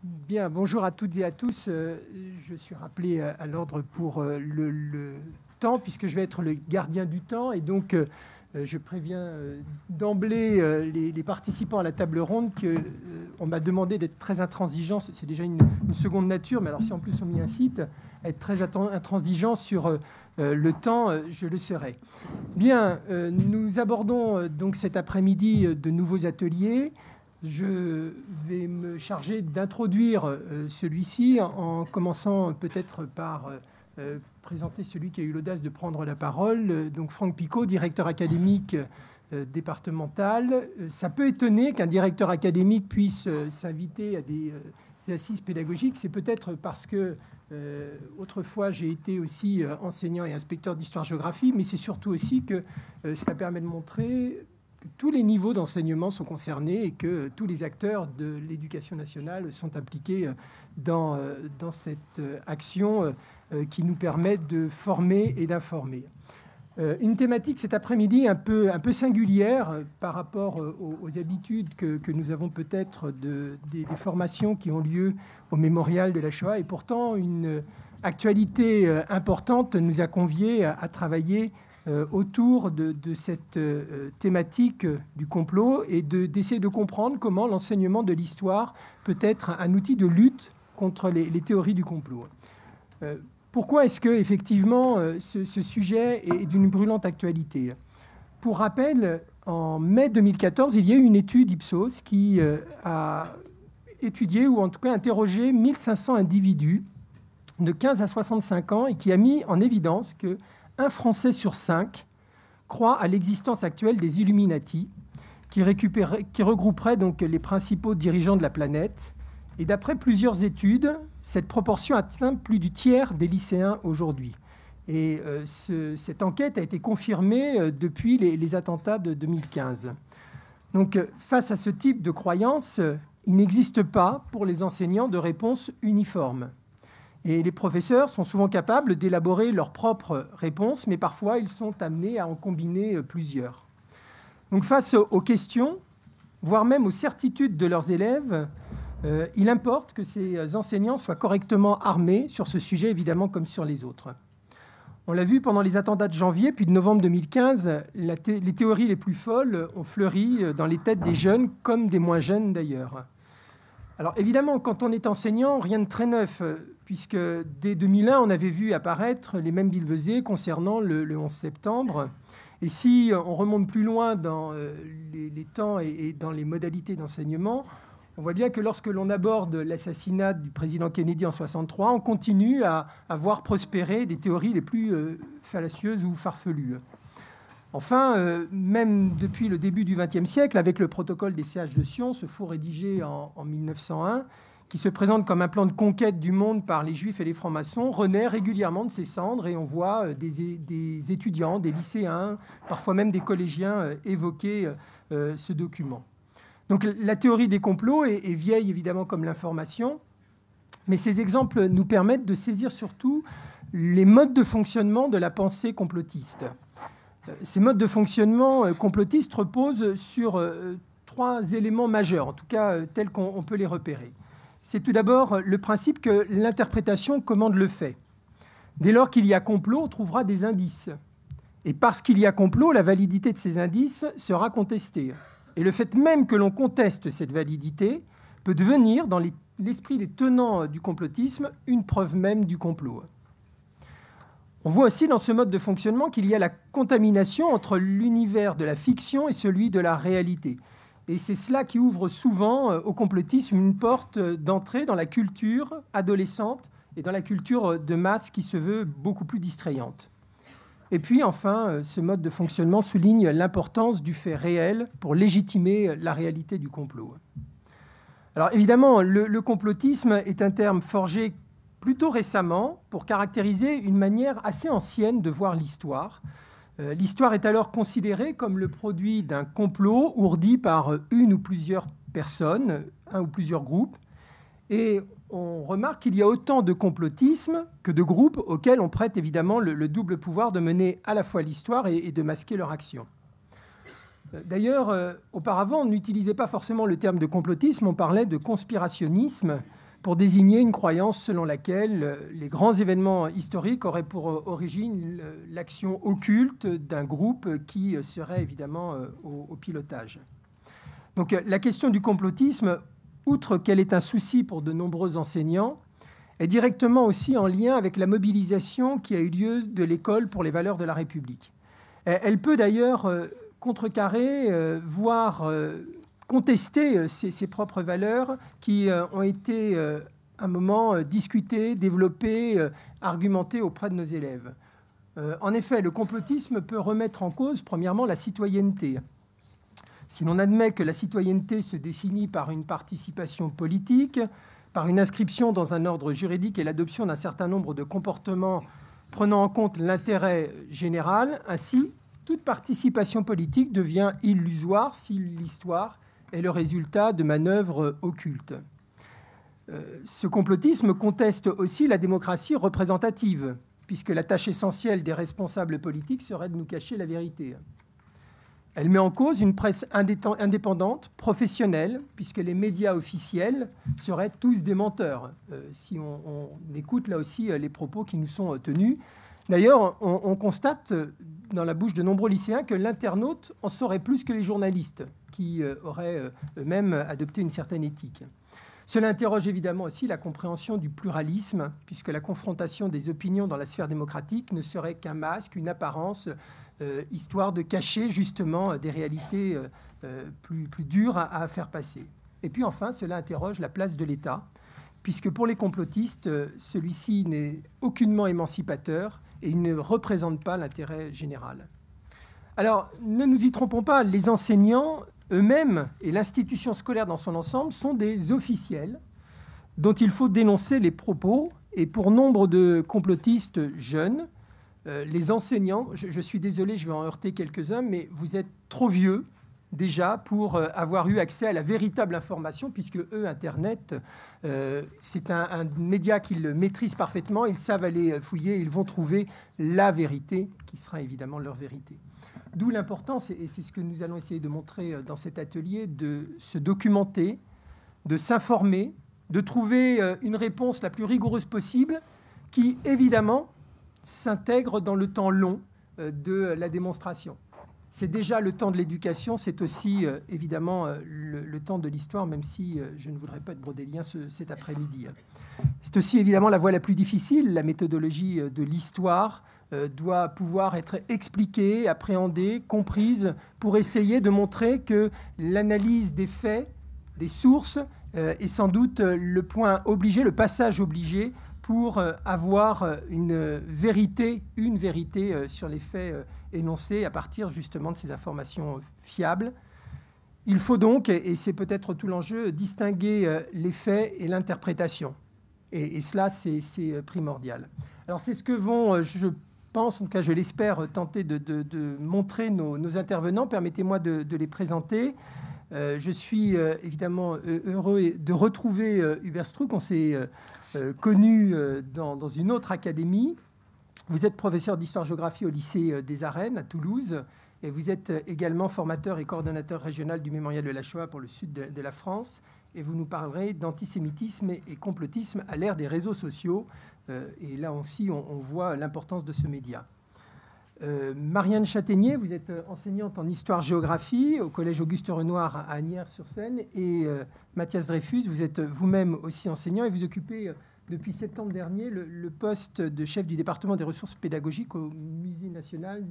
Bien, bonjour à toutes et à tous. Je suis rappelé à l'ordre pour le temps, puisque je vais être le gardien du temps. Et donc, je préviens d'emblée les participants à la table ronde qu'on m'a demandé d'être très intransigeant. C'est déjà une seconde nature, mais alors si en plus on m'y incite à être très intransigeant sur le temps, je le serai. Bien, nous abordons donc cet après-midi de nouveaux ateliers. Je vais me charger d'introduire celui-ci en commençant peut-être par présenter celui qui a eu l'audace de prendre la parole. Donc Franck Picot, directeur académique départemental. Ça peut étonner qu'un directeur académique puisse s'inviter à des assises pédagogiques. C'est peut-être parce que autrefois j'ai été aussi enseignant et inspecteur d'histoire-géographie, mais c'est surtout aussi que cela permet de montrer que tous les niveaux d'enseignement sont concernés et que tous les acteurs de l'éducation nationale sont impliqués dans cette action qui nous permet de former et d'informer. Une thématique cet après-midi un peu singulière par rapport aux habitudes que nous avons peut-être des formations qui ont lieu au mémorial de la Shoah, et pourtant une actualité importante nous a conviés à travailler autour de cette thématique du complot et d'essayer de comprendre comment l'enseignement de l'histoire peut être un outil de lutte contre les théories du complot. Pourquoi est-ce que effectivement ce sujet est d'une brûlante actualité? Pour rappel, en mai 2014, il y a eu une étude Ipsos qui a étudié ou en tout cas interrogé 1500 individus de 15 à 65 ans et qui a mis en évidence que un Français sur 5 croit à l'existence actuelle des Illuminati, qui regrouperaient donc les principaux dirigeants de la planète. Et d'après plusieurs études, cette proportion atteint plus du tiers des lycéens aujourd'hui. Et cette enquête a été confirmée depuis les attentats de 2015. Donc, face à ce type de croyance, il n'existe pas pour les enseignants de réponse uniforme. Et les professeurs sont souvent capables d'élaborer leurs propres réponses, mais parfois ils sont amenés à en combiner plusieurs. Donc face aux questions, voire même aux certitudes de leurs élèves, il importe que ces enseignants soient correctement armés sur ce sujet, évidemment, comme sur les autres. On l'a vu pendant les attentats de janvier, puis de novembre 2015, les théories les plus folles ont fleuri dans les têtes des jeunes, comme des moins jeunes d'ailleurs. Alors évidemment, quand on est enseignant, rien de très neuf, puisque dès 2001, on avait vu apparaître les mêmes billevesées concernant le 11 septembre. Et si on remonte plus loin dans les temps et dans les modalités d'enseignement, on voit bien que lorsque l'on aborde l'assassinat du président Kennedy en 1963, on continue à voir prospérer des théories les plus fallacieuses ou farfelues. Enfin, même depuis le début du XXe siècle, avec le protocole des CH de Sion, ce faux rédigé en 1901, qui se présente comme un plan de conquête du monde par les juifs et les francs-maçons, renaît régulièrement de ses cendres, et on voit des étudiants, des lycéens, parfois même des collégiens évoquer ce document. Donc la théorie des complots est vieille évidemment comme l'information, mais ces exemples nous permettent de saisir surtout les modes de fonctionnement de la pensée complotiste. Ces modes de fonctionnement complotistes reposent sur trois éléments majeurs, en tout cas tels qu'on peut les repérer. C'est tout d'abord le principe que l'interprétation commande le fait. Dès lors qu'il y a complot, on trouvera des indices. Et parce qu'il y a complot, la validité de ces indices sera contestée. Et le fait même que l'on conteste cette validité peut devenir, dans l'esprit des tenants du complotisme, une preuve même du complot. On voit aussi dans ce mode de fonctionnement qu'il y a la contamination entre l'univers de la fiction et celui de la réalité. Et c'est cela qui ouvre souvent au complotisme une porte d'entrée dans la culture adolescente et dans la culture de masse qui se veut beaucoup plus distrayante. Et puis enfin, ce mode de fonctionnement souligne l'importance du fait réel pour légitimer la réalité du complot. Alors évidemment, le complotisme est un terme forgé plutôt récemment pour caractériser une manière assez ancienne de voir l'histoire. L'histoire est alors considérée comme le produit d'un complot ourdi par une ou plusieurs personnes, un ou plusieurs groupes. Et on remarque qu'il y a autant de complotisme que de groupes auxquels on prête évidemment le double pouvoir de mener à la fois l'histoire et de masquer leur action. D'ailleurs, auparavant, on n'utilisait pas forcément le terme de complotisme, on parlait de conspirationnisme, pour désigner une croyance selon laquelle les grands événements historiques auraient pour origine l'action occulte d'un groupe qui serait évidemment au pilotage. Donc la question du complotisme, outre qu'elle est un souci pour de nombreux enseignants, est directement aussi en lien avec la mobilisation qui a eu lieu de l'école pour les valeurs de la République. Elle peut d'ailleurs contrecarrer, voire contester ses propres valeurs qui ont été à un moment discutées, développées, argumentées auprès de nos élèves. En effet, le complotisme peut remettre en cause, premièrement, la citoyenneté. Si l'on admet que la citoyenneté se définit par une participation politique, par une inscription dans un ordre juridique et l'adoption d'un certain nombre de comportements prenant en compte l'intérêt général, ainsi, toute participation politique devient illusoire si l'histoire est le résultat de manœuvres occultes. Ce complotisme conteste aussi la démocratie représentative, puisque la tâche essentielle des responsables politiques serait de nous cacher la vérité. Elle met en cause une presse indépendante, professionnelle, puisque les médias officiels seraient tous des menteurs, si on écoute là aussi les propos qui nous sont tenus. D'ailleurs, on constate dans la bouche de nombreux lycéens que l'internaute en saurait plus que les journalistes, qui auraient eux-mêmes adopté une certaine éthique. Cela interroge évidemment aussi la compréhension du pluralisme, puisque la confrontation des opinions dans la sphère démocratique ne serait qu'un masque, une apparence, histoire de cacher justement des réalités plus dures à faire passer. Et puis enfin, cela interroge la place de l'État, puisque pour les complotistes, celui-ci n'est aucunement émancipateur et il ne représente pas l'intérêt général. Alors, ne nous y trompons pas, les enseignants eux-mêmes et l'institution scolaire dans son ensemble sont des officiels dont il faut dénoncer les propos. Et pour nombre de complotistes jeunes, les enseignants, je suis désolé, je vais en heurter quelques-uns, mais vous êtes trop vieux déjà pour avoir eu accès à la véritable information, puisque eux, Internet, c'est un média qu'ils maîtrisent parfaitement, ils savent aller fouiller, ils vont trouver la vérité, qui sera évidemment leur vérité. D'où l'importance, et c'est ce que nous allons essayer de montrer dans cet atelier, de se documenter, de s'informer, de trouver une réponse la plus rigoureuse possible, qui évidemment s'intègre dans le temps long de la démonstration. C'est déjà le temps de l'éducation, c'est aussi évidemment le temps de l'histoire, même si je ne voudrais pas être brodélien cet après-midi. C'est aussi évidemment la voie la plus difficile. La méthodologie de l'histoire doit pouvoir être expliquée, appréhendée, comprise, pour essayer de montrer que l'analyse des faits, des sources, est sans doute le point obligé, le passage obligé pour avoir une vérité sur les faits énoncés à partir justement de ces informations fiables. Il faut donc, et c'est peut-être tout l'enjeu, distinguer les faits et l'interprétation. Et cela, c'est primordial. Alors c'est ce que vont, je pense, en tout cas je l'espère, tenter de montrer nos intervenants. Permettez-moi de les présenter. Je suis évidemment heureux de retrouver Hubert Struck. On s'est connus dans une autre académie. Vous êtes professeur d'histoire-géographie au lycée des Arènes à Toulouse et vous êtes également formateur et coordonnateur régional du Mémorial de la Shoah pour le sud de la France. Et vous nous parlerez d'antisémitisme et complotisme à l'ère des réseaux sociaux. Et là aussi, on voit l'importance de ce média. Marianne Châtaignier, vous êtes enseignante en histoire-géographie au Collège Auguste-Renoir à Asnières-sur-Seine. Et Mathias Dreyfus, vous êtes vous-même aussi enseignant et vous occupez depuis septembre dernier le poste de chef du département des ressources pédagogiques au Musée national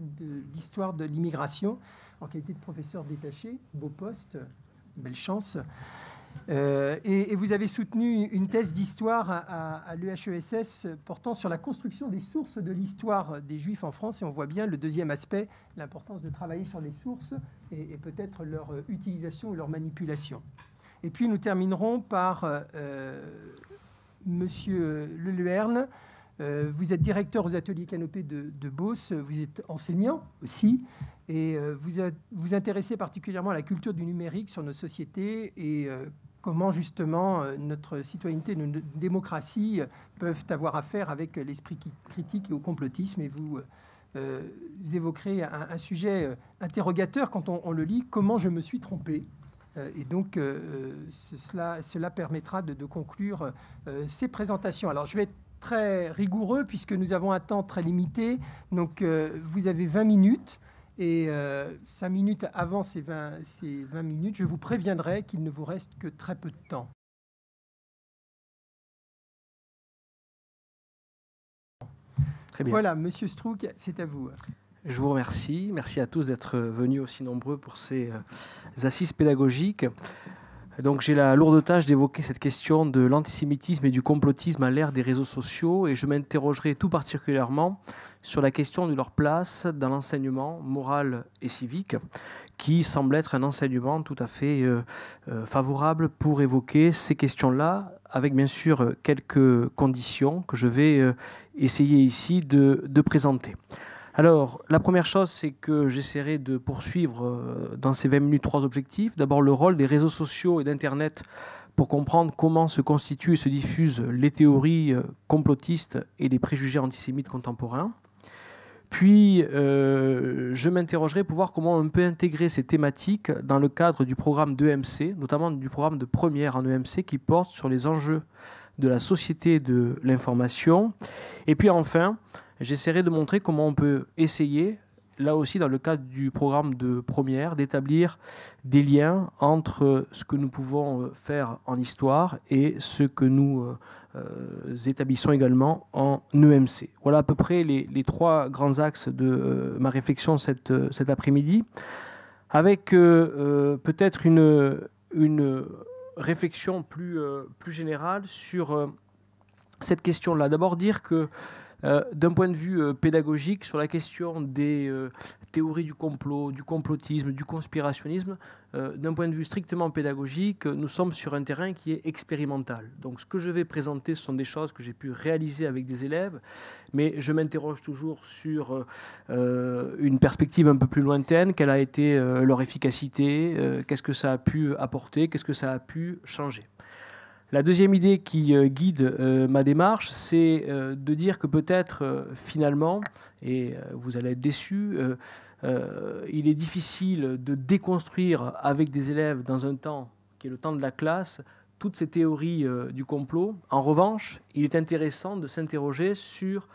d'histoire de l'immigration en qualité de professeur détaché. Beau poste, belle chance. Et vous avez soutenu une thèse d'histoire à l'EHESS portant sur la construction des sources de l'histoire des Juifs en France. Et on voit bien le deuxième aspect, l'importance de travailler sur les sources et peut-être leur utilisation ou leur manipulation. Et puis nous terminerons par Monsieur Leluerne. Vous êtes directeur aux ateliers Canopée de Beauce, vous êtes enseignant aussi, et vous intéressez particulièrement à la culture du numérique sur nos sociétés et comment justement notre citoyenneté, notre démocratie peuvent avoir affaire avec l'esprit critique et au complotisme. Et vous évoquerez un sujet interrogateur quand on le lit, comment je me suis trompé. Et donc, cela permettra de conclure ces présentations. Alors, je vais être très rigoureux puisque nous avons un temps très limité. Donc, vous avez 20 minutes. Et 5 minutes avant ces 20 minutes, je vous préviendrai qu'il ne vous reste que très peu de temps. Très bien. Voilà, Monsieur Strouk, c'est à vous. Je vous remercie. Merci à tous d'être venus aussi nombreux pour ces assises pédagogiques. Donc j'ai la lourde tâche d'évoquer cette question de l'antisémitisme et du complotisme à l'ère des réseaux sociaux, et je m'interrogerai tout particulièrement sur la question de leur place dans l'enseignement moral et civique, qui semble être un enseignement tout à fait favorable pour évoquer ces questions-là, avec bien sûr quelques conditions que je vais essayer ici de présenter. Alors, la première chose, c'est que j'essaierai de poursuivre dans ces 20 minutes 3 objectifs. D'abord, le rôle des réseaux sociaux et d'Internet pour comprendre comment se constituent et se diffusent les théories complotistes et les préjugés antisémites contemporains. Puis, je m'interrogerai pour voir comment on peut intégrer ces thématiques dans le cadre du programme d'EMC, notamment du programme de première en EMC qui porte sur les enjeux de la société de l'information. Et puis enfin, j'essaierai de montrer comment on peut essayer, là aussi dans le cadre du programme de première, d'établir des liens entre ce que nous pouvons faire en histoire et ce que nous établissons également en EMC. Voilà à peu près les trois grands axes de ma réflexion cet après-midi, avec peut-être une réflexion plus générale sur cette question-là. D'abord dire que d'un point de vue pédagogique, sur la question des théories du complot, du complotisme, du conspirationnisme, d'un point de vue strictement pédagogique, nous sommes sur un terrain qui est expérimental. Donc ce que je vais présenter, ce sont des choses que j'ai pu réaliser avec des élèves, mais je m'interroge toujours sur une perspective un peu plus lointaine. Quelle a été leur efficacité? Qu'est-ce que ça a pu apporter? Qu'est-ce que ça a pu changer? La deuxième idée qui guide ma démarche, c'est de dire que peut-être finalement, et vous allez être déçus, il est difficile de déconstruire avec des élèves dans un temps qui est le temps de la classe toutes ces théories du complot. En revanche, il est intéressant de s'interroger sur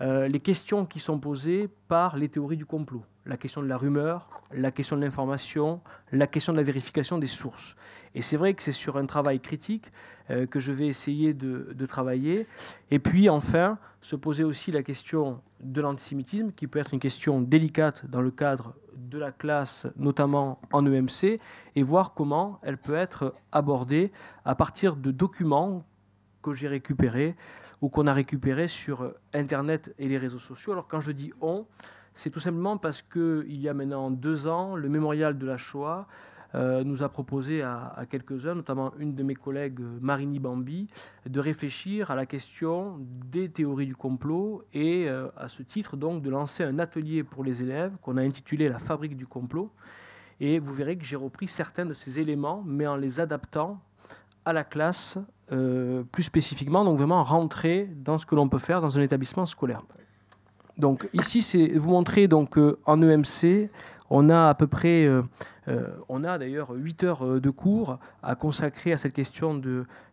les questions qui sont posées par les théories du complot. La question de la rumeur, la question de l'information, la question de la vérification des sources. Et c'est vrai que c'est sur un travail critique que je vais essayer de travailler. Et puis enfin, se poser aussi la question de l'antisémitisme, qui peut être une question délicate dans le cadre de la classe, notamment en EMC, et voir comment elle peut être abordée à partir de documents que j'ai récupérés ou qu'on a récupérés sur Internet et les réseaux sociaux. Alors quand je dis « on », c'est tout simplement parce qu'il y a maintenant 2 ans, le mémorial de la Shoah nous a proposé à quelques-uns, notamment une de mes collègues, Marini Bambi, de réfléchir à la question des théories du complot et à ce titre donc de lancer un atelier pour les élèves qu'on a intitulé « La fabrique du complot ». Et vous verrez que j'ai repris certains de ces éléments, mais en les adaptant à la classe plus spécifiquement, donc vraiment rentrer dans ce que l'on peut faire dans un établissement scolaire. Donc ici, c'est vous montrer donc en EMC, on a à peu près, on a d'ailleurs 8 heures de cours à consacrer à cette question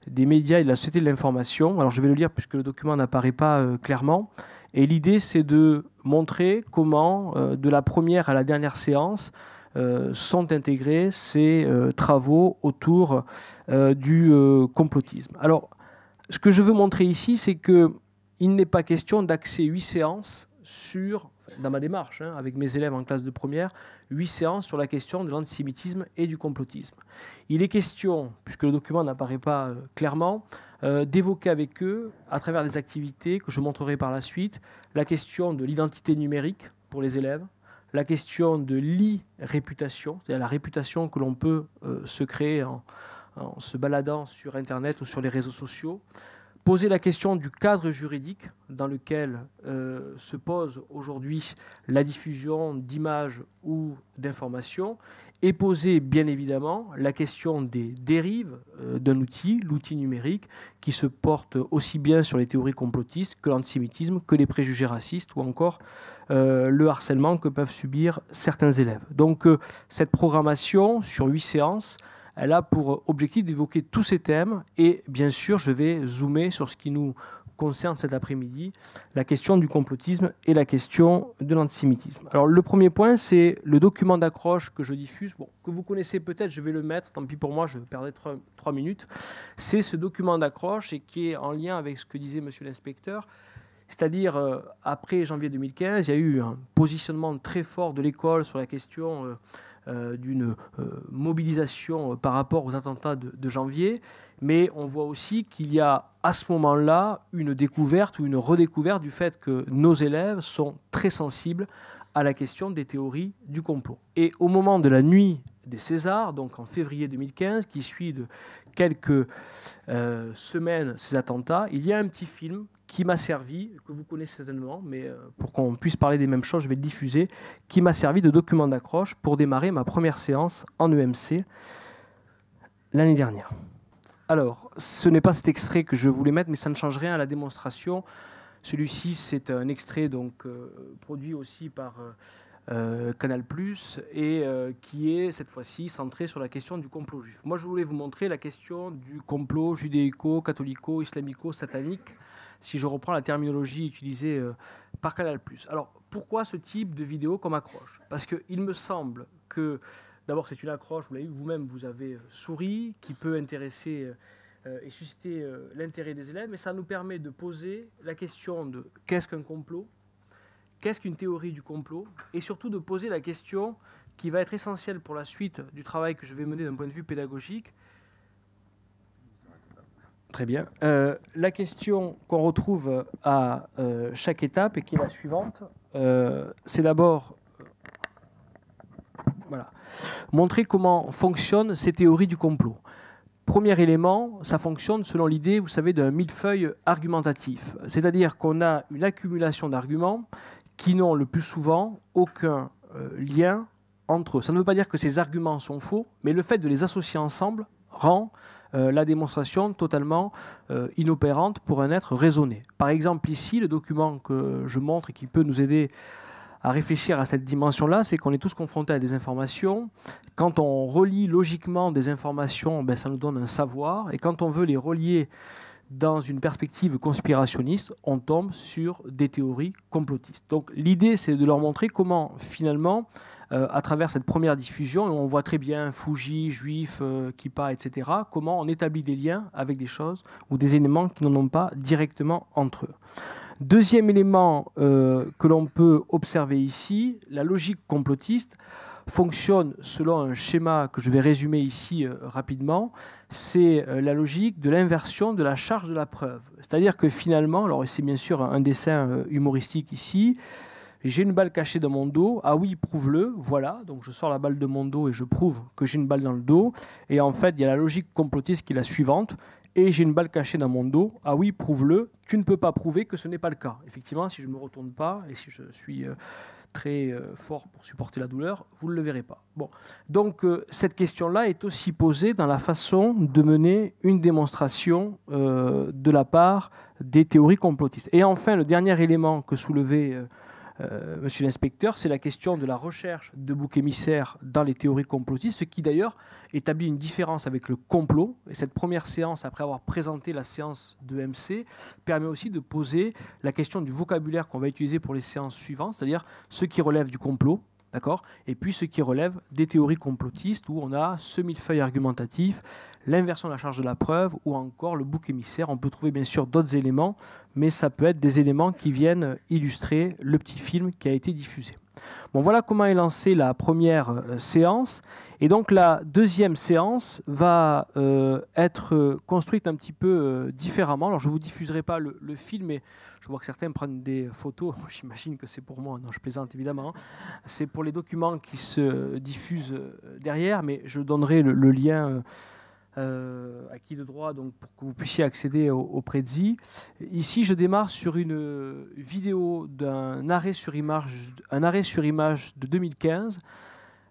des médias et de la société de l'information. Alors je vais le lire puisque le document n'apparaît pas clairement. Et l'idée, c'est de montrer comment, de la première à la dernière séance, sont intégrés ces travaux autour du complotisme. Alors, ce que je veux montrer ici, c'est qu'il n'est pas question d'axer 8 séances dans ma démarche, avec mes élèves en classe de première, 8 séances sur la question de l'antisémitisme et du complotisme. Il est question, puisque le document n'apparaît pas clairement, d'évoquer avec eux, à travers des activités que je montrerai par la suite, la question de l'identité numérique pour les élèves, la question de l'e-réputation, c'est-à-dire la réputation que l'on peut se créer en se baladant sur Internet ou sur les réseaux sociaux, poser la question du cadre juridique dans lequel se pose aujourd'hui la diffusion d'images ou d'informations, et poser bien évidemment la question des dérives d'un outil, l'outil numérique, qui se porte aussi bien sur les théories complotistes que l'antisémitisme, que les préjugés racistes ou encore le harcèlement que peuvent subir certains élèves. Donc cette programmation sur 8 séances, elle a pour objectif d'évoquer tous ces thèmes et bien sûr je vais zoomer sur ce qui nous concerne cet après-midi, la question du complotisme et la question de l'antisémitisme. Alors le premier point, c'est le document d'accroche que je diffuse, bon, que vous connaissez peut-être, je vais le mettre, tant pis pour moi, je perdrai 3 minutes. C'est ce document d'accroche et qui est en lien avec ce que disait monsieur l'inspecteur, c'est-à-dire après janvier 2015, il y a eu un positionnement très fort de l'école sur la question d'une mobilisation par rapport aux attentats de janvier, mais on voit aussi qu'il y a à ce moment-là une découverte ou une redécouverte du fait que nos élèves sont très sensibles à la question des théories du complot. Et au moment de la nuit des Césars, donc en février 2015, qui suit de quelques semaines ces attentats, il y a un petit film qui m'a servi, que vous connaissez certainement, mais pour qu'on puisse parler des mêmes choses, je vais le diffuser, qui m'a servi de document d'accroche pour démarrer ma première séance en EMC l'année dernière. Alors, ce n'est pas cet extrait que je voulais mettre, mais ça ne change rien à la démonstration. Celui-ci, c'est un extrait donc, produit aussi par Canal+, et qui est cette fois-ci centré sur la question du complot juif. Moi, je voulais vous montrer la question du complot judéico, catholico, islamico, satanique, si je reprends la terminologie utilisée par Canal+. Alors, pourquoi ce type de vidéo comme accroche? Parce qu'il me semble que, d'abord, c'est une accroche, vous l'avez vu vous-même, vous avez souri, qui peut intéresser et susciter l'intérêt des élèves, mais ça nous permet de poser la question de qu'est-ce qu'un complot, qu'est-ce qu'une théorie du complot, et surtout de poser la question qui va être essentielle pour la suite du travail que je vais mener d'un point de vue pédagogique. Très bien. La question qu'on retrouve à chaque étape et qui est la suivante, c'est d'abord voilà, montrer comment fonctionnent ces théories du complot. Premier élément, ça fonctionne selon l'idée, vous savez, d'un millefeuille argumentatif. C'est-à-dire qu'on a une accumulation d'arguments qui n'ont le plus souvent aucun lien entre eux. Ça ne veut pas dire que ces arguments sont faux, mais le fait de les associer ensemble rend la démonstration totalement inopérante pour un être raisonné. Par exemple, ici, le document que je montre et qui peut nous aider à réfléchir à cette dimension-là, c'est qu'on est tous confrontés à des informations. Quand on relie logiquement des informations, ben, ça nous donne un savoir. Et quand on veut les relier dans une perspective conspirationniste, on tombe sur des théories complotistes. Donc l'idée, c'est de leur montrer comment, finalement, à travers cette première diffusion, et on voit très bien Fouji, Juif, Kippa, etc., comment on établit des liens avec des choses ou des éléments qui n'en ont pas directement entre eux. Deuxième élément que l'on peut observer ici, la logique complotiste fonctionne selon un schéma que je vais résumer ici rapidement, c'est la logique de l'inversion de la charge de la preuve. C'est-à-dire que finalement, alors c'est bien sûr un dessin humoristique ici, j'ai une balle cachée dans mon dos, ah oui, prouve-le, voilà, donc je sors la balle de mon dos et je prouve que j'ai une balle dans le dos, et en fait, il y a la logique complotiste qui est la suivante, et j'ai une balle cachée dans mon dos, ah oui, prouve-le, tu ne peux pas prouver que ce n'est pas le cas. Effectivement, si je ne me retourne pas, et si je suis très fort pour supporter la douleur, vous ne le verrez pas. Bon. Donc cette question-là est aussi posée dans la façon de mener une démonstration de la part des théories complotistes. Et enfin, le dernier élément que soulevait monsieur l'inspecteur, c'est la question de la recherche de boucs émissaires dans les théories complotistes, ce qui d'ailleurs établit une différence avec le complot. Et cette première séance, après avoir présenté la séance de MC, permet aussi de poser la question du vocabulaire qu'on va utiliser pour les séances suivantes, c'est-à-dire ce qui relève du complot, d'accord, et puis ce qui relève des théories complotistes, où on a ce millefeuille argumentatif, l'inversion de la charge de la preuve, ou encore le bouc émissaire. On peut trouver bien sûr d'autres éléments, mais ça peut être des éléments qui viennent illustrer le petit film qui a été diffusé. Bon, voilà comment est lancée la première séance. Et donc la deuxième séance va être construite un petit peu différemment. Alors je ne vous diffuserai pas le film, mais je vois que certains prennent des photos. J'imagine que c'est pour moi. Non, je plaisante évidemment. C'est pour les documents qui se diffusent derrière, mais je donnerai le lien acquis de droit donc, pour que vous puissiez accéder au Prezi. Ici, je démarre sur une vidéo d'un arrêt sur image de 2015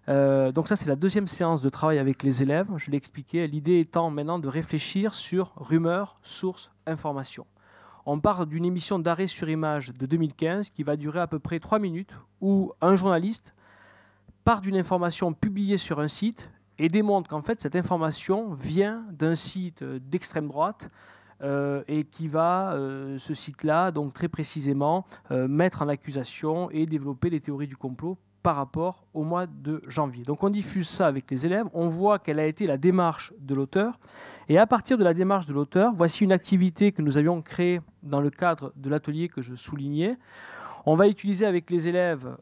Donc ça, c'est la deuxième séance de travail avec les élèves. Je l'ai expliqué, l'idée étant maintenant de réfléchir sur rumeurs, sources, informations. On part d'une émission d'arrêt sur image de 2015 qui va durer à peu près 3 minutes, où un journaliste part d'une information publiée sur un site et démontre qu'en fait, cette information vient d'un site d'extrême droite et qui va, ce site-là, donc très précisément, mettre en accusation et développer des théories du complot par rapport au mois de janvier. Donc on diffuse ça avec les élèves, on voit quelle a été la démarche de l'auteur, et à partir de la démarche de l'auteur, voici une activité que nous avions créée dans le cadre de l'atelier que je soulignais. On va utiliser avec les élèves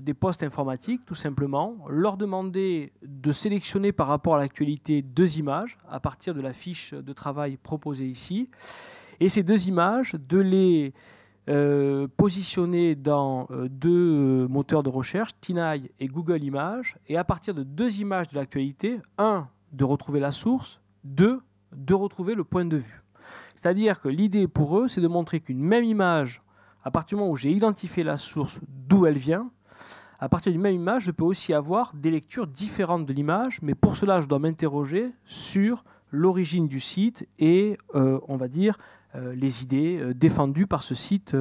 des postes informatiques, tout simplement, leur demander de sélectionner par rapport à l'actualité 2 images à partir de la fiche de travail proposée ici, et ces 2 images, de les positionner dans 2 moteurs de recherche, TinEye et Google Images, et à partir de 2 images de l'actualité, 1, de retrouver la source, 2, de retrouver le point de vue. C'est-à-dire que l'idée pour eux, c'est de montrer qu'une même image, à partir du moment où j'ai identifié la source d'où elle vient, à partir d'une même image, je peux aussi avoir des lectures différentes de l'image, mais pour cela, je dois m'interroger sur l'origine du site et, on va dire, les idées défendues par ce site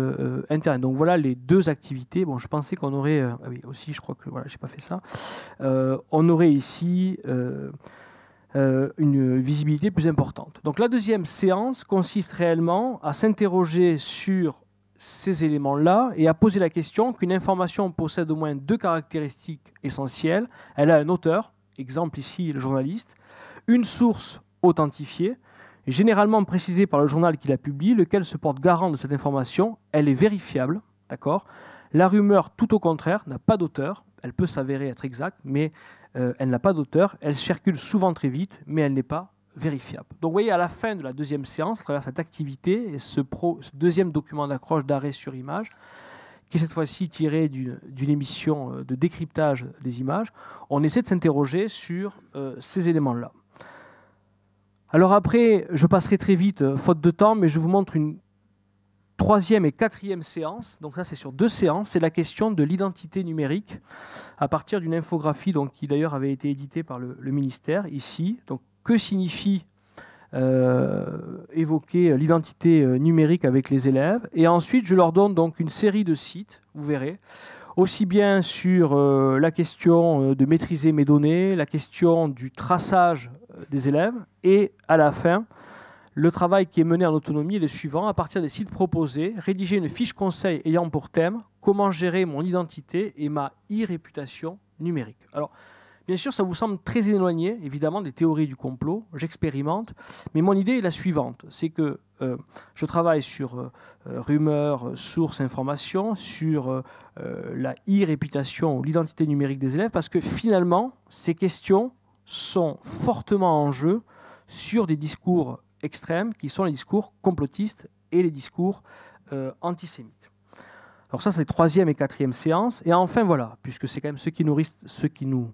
internet. Donc voilà les 2 activités. Bon, je pensais qu'on aurait... ah oui, aussi, je crois que voilà, j'ai pas fait ça. On aurait ici une visibilité plus importante. Donc la deuxième séance consiste réellement à s'interroger sur ces éléments-là et à poser la question qu'une information possède au moins 2 caractéristiques essentielles. Elle a un auteur, exemple ici le journaliste, une source authentifiée, généralement précisée par le journal qui la publie, lequel se porte garant de cette information. Elle est vérifiable, d'accord ? La rumeur, tout au contraire, n'a pas d'auteur. Elle peut s'avérer être exacte, mais elle n'a pas d'auteur. Elle circule souvent très vite, mais elle n'est pas vérifiable. Donc vous voyez, à la fin de la deuxième séance, à travers cette activité et ce deuxième document d'accroche d'arrêt sur image, qui est cette fois-ci tiré d'une émission de décryptage des images, on essaie de s'interroger sur ces éléments-là. Alors après, je passerai très vite, faute de temps, mais je vous montre une 3e et 4e séance. Donc ça, c'est sur 2 séances. C'est la question de l'identité numérique à partir d'une infographie donc, qui d'ailleurs avait été éditée par le ministère, ici. Donc, que signifie évoquer l'identité numérique avec les élèves? Et ensuite, je leur donne donc une série de sites, vous verrez, aussi bien sur la question de maîtriser mes données, la question du traçage des élèves, et à la fin, le travail qui est mené en autonomie est le suivant: à partir des sites proposés, rédiger une fiche conseil ayant pour thème comment gérer mon identité et ma e-réputation numérique. Alors, bien sûr, ça vous semble très éloigné, évidemment, des théories du complot, j'expérimente, mais mon idée est la suivante, c'est que je travaille sur rumeurs, sources, informations, sur la e-réputation ou l'identité numérique des élèves, parce que finalement, ces questions sont fortement en jeu sur des discours extrêmes qui sont les discours complotistes et les discours antisémites. Alors ça, c'est 3e et 4e séance. Et enfin, voilà, puisque c'est quand même ce qui nous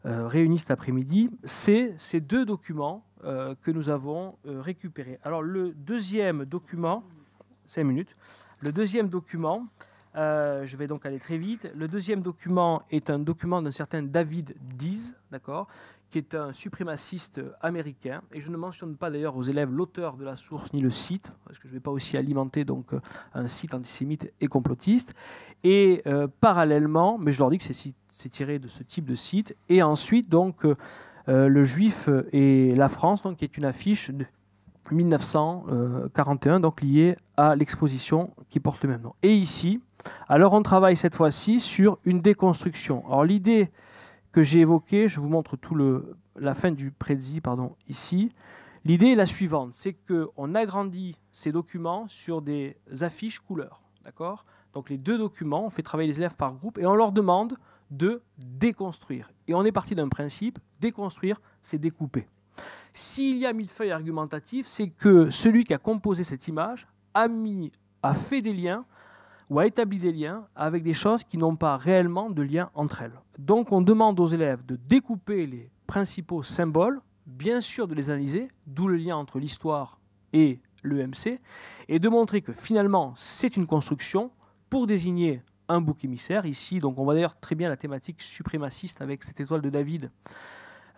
réunissent cet après-midi, c'est ces 2 documents que nous avons récupérés. Alors le deuxième document, 5 minutes, le deuxième document, je vais donc aller très vite, le deuxième document est un document d'un certain David Dees, d'accord, qui est un suprémaciste américain, et je ne mentionne pas d'ailleurs aux élèves l'auteur de la source ni le site, parce que je ne vais pas aussi alimenter donc un site antisémite et complotiste, et parallèlement, mais je leur dis que c'est tiré de ce type de site, et ensuite donc le Juif et la France, donc, qui est une affiche de 1941, donc liée à l'exposition qui porte le même nom. Et ici, alors on travaille cette fois-ci sur une déconstruction. Alors l'idée que j'ai évoquée, je vous montre la fin du prédit, ici. L'idée est la suivante, c'est qu'on agrandit ces documents sur des affiches couleurs, d'accord ? Donc les 2 documents, on fait travailler les élèves par groupe et on leur demande de déconstruire. Et on est parti d'un principe, déconstruire, c'est découper. S'il y a millefeuille argumentatif, c'est que celui qui a composé cette image a fait des liens ou a établi des liens avec des choses qui n'ont pas réellement de lien entre elles. Donc on demande aux élèves de découper les principaux symboles, bien sûr de les analyser, d'où le lien entre l'histoire et l'EMC, et de montrer que finalement c'est une construction pour désigner un bouc émissaire ici. Donc on voit d'ailleurs très bien la thématique suprémaciste avec cette étoile de David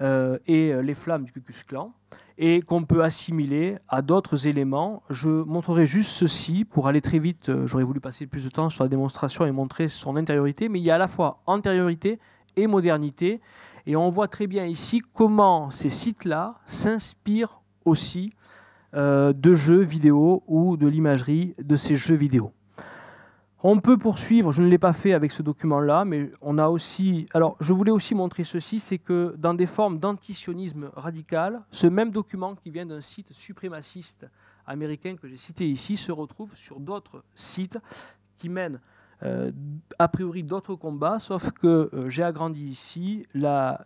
et les flammes du Ku Klux Klan, et qu'on peut assimiler à d'autres éléments. Je montrerai juste ceci pour aller très vite. J'aurais voulu passer plus de temps sur la démonstration et montrer son intériorité, mais il y a à la fois antériorité et modernité, et on voit très bien ici comment ces sites-là s'inspirent aussi de jeux vidéo ou de l'imagerie de ces jeux vidéo. On peut poursuivre, je ne l'ai pas fait avec ce document-là, mais on a aussi... Alors, je voulais aussi montrer ceci, c'est que dans des formes d'antisionisme radical, ce même document qui vient d'un site suprémaciste américain que j'ai cité ici se retrouve sur d'autres sites qui mènent a priori d'autres combats, sauf que j'ai agrandi ici.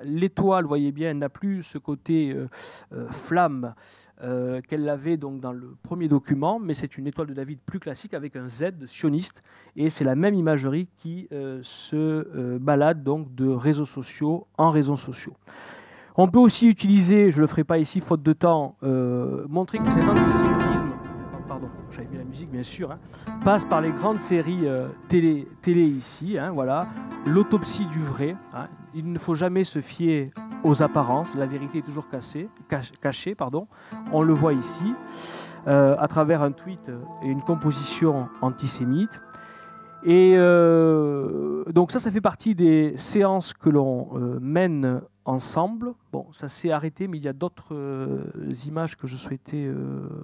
L'étoile, vous voyez bien, elle n'a plus ce côté flamme qu'elle avait donc dans le premier document, mais c'est une étoile de David plus classique avec un Z de sioniste, et c'est la même imagerie qui se balade donc de réseaux sociaux en réseaux sociaux. On peut aussi utiliser, je ne le ferai pas ici faute de temps, montrer que cet antisémitisme, pardon, j'avais mis la musique bien sûr, hein, passe par les grandes séries télé ici, hein, voilà, l'autopsie du vrai, hein. Il ne faut jamais se fier aux apparences, la vérité est toujours cachée, pardon. On le voit ici, à travers un tweet et une composition antisémite. Et donc ça fait partie des séances que l'on mène ensemble. Bon, ça s'est arrêté, mais il y a d'autres images que je souhaitais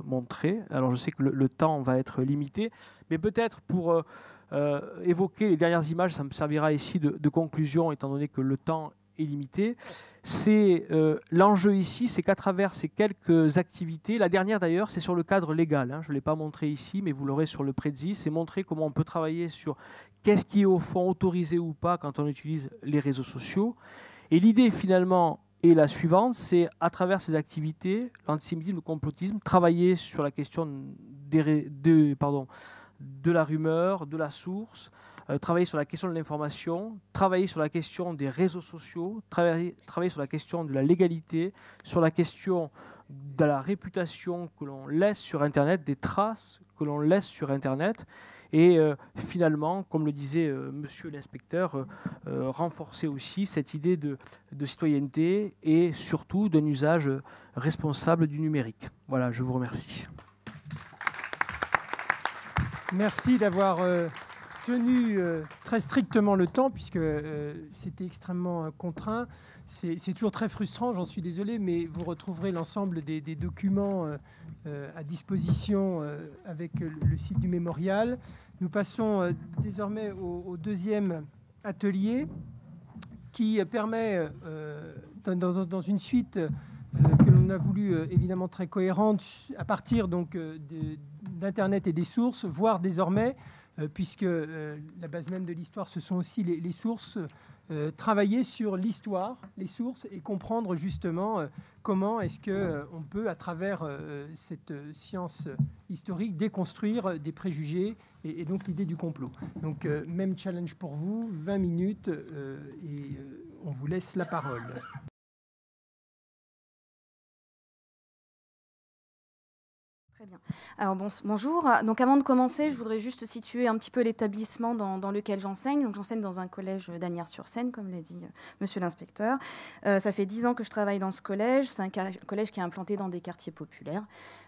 montrer. Alors je sais que le temps va être limité, mais peut-être pour évoquer les dernières images, ça me servira ici de conclusion, étant donné que le temps est limité. C'est l'enjeu ici, c'est qu'à travers ces quelques activités, la dernière d'ailleurs, c'est sur le cadre légal, hein, je ne l'ai pas montré ici, mais vous l'aurez sur le Prezi, c'est montrer comment on peut travailler sur qu'est-ce qui est au fond autorisé ou pas quand on utilise les réseaux sociaux. Et l'idée finalement est la suivante, c'est à travers ces activités, l'antisémitisme, le complotisme, travailler sur la question de la rumeur, de la source, travailler sur la question de l'information, travailler sur la question des réseaux sociaux, travailler sur la question de la légalité, sur la question de la réputation que l'on laisse sur Internet, des traces que l'on laisse sur Internet, et finalement, comme le disait monsieur l'inspecteur, renforcer aussi cette idée de citoyenneté et surtout d'un usage responsable du numérique. Voilà, je vous remercie. Merci d'avoir tenu très strictement le temps, puisque c'était extrêmement contraint. C'est toujours très frustrant, j'en suis désolé, mais vous retrouverez l'ensemble des documents à disposition avec le site du mémorial. Nous passons désormais au deuxième atelier qui permet, dans une suite que l'on a voulu évidemment très cohérente, à partir donc d'Internet et des sources, voire désormais, puisque la base même de l'histoire, ce sont aussi les sources, travailler sur l'histoire, les sources, et comprendre justement comment est-ce qu'on peut, à travers cette science historique, déconstruire des préjugés et donc l'idée du complot. Donc même challenge pour vous, 20 minutes, et on vous laisse la parole. Très bien. Alors bonjour. Donc avant de commencer, je voudrais juste situer un petit peu l'établissement dans lequel j'enseigne. Donc j'enseigne dans un collège d'Asnières-sur-Seine, comme l'a dit monsieur l'inspecteur. Ça fait 10 ans que je travaille dans ce collège. C'est un collège qui est implanté dans des quartiers populaires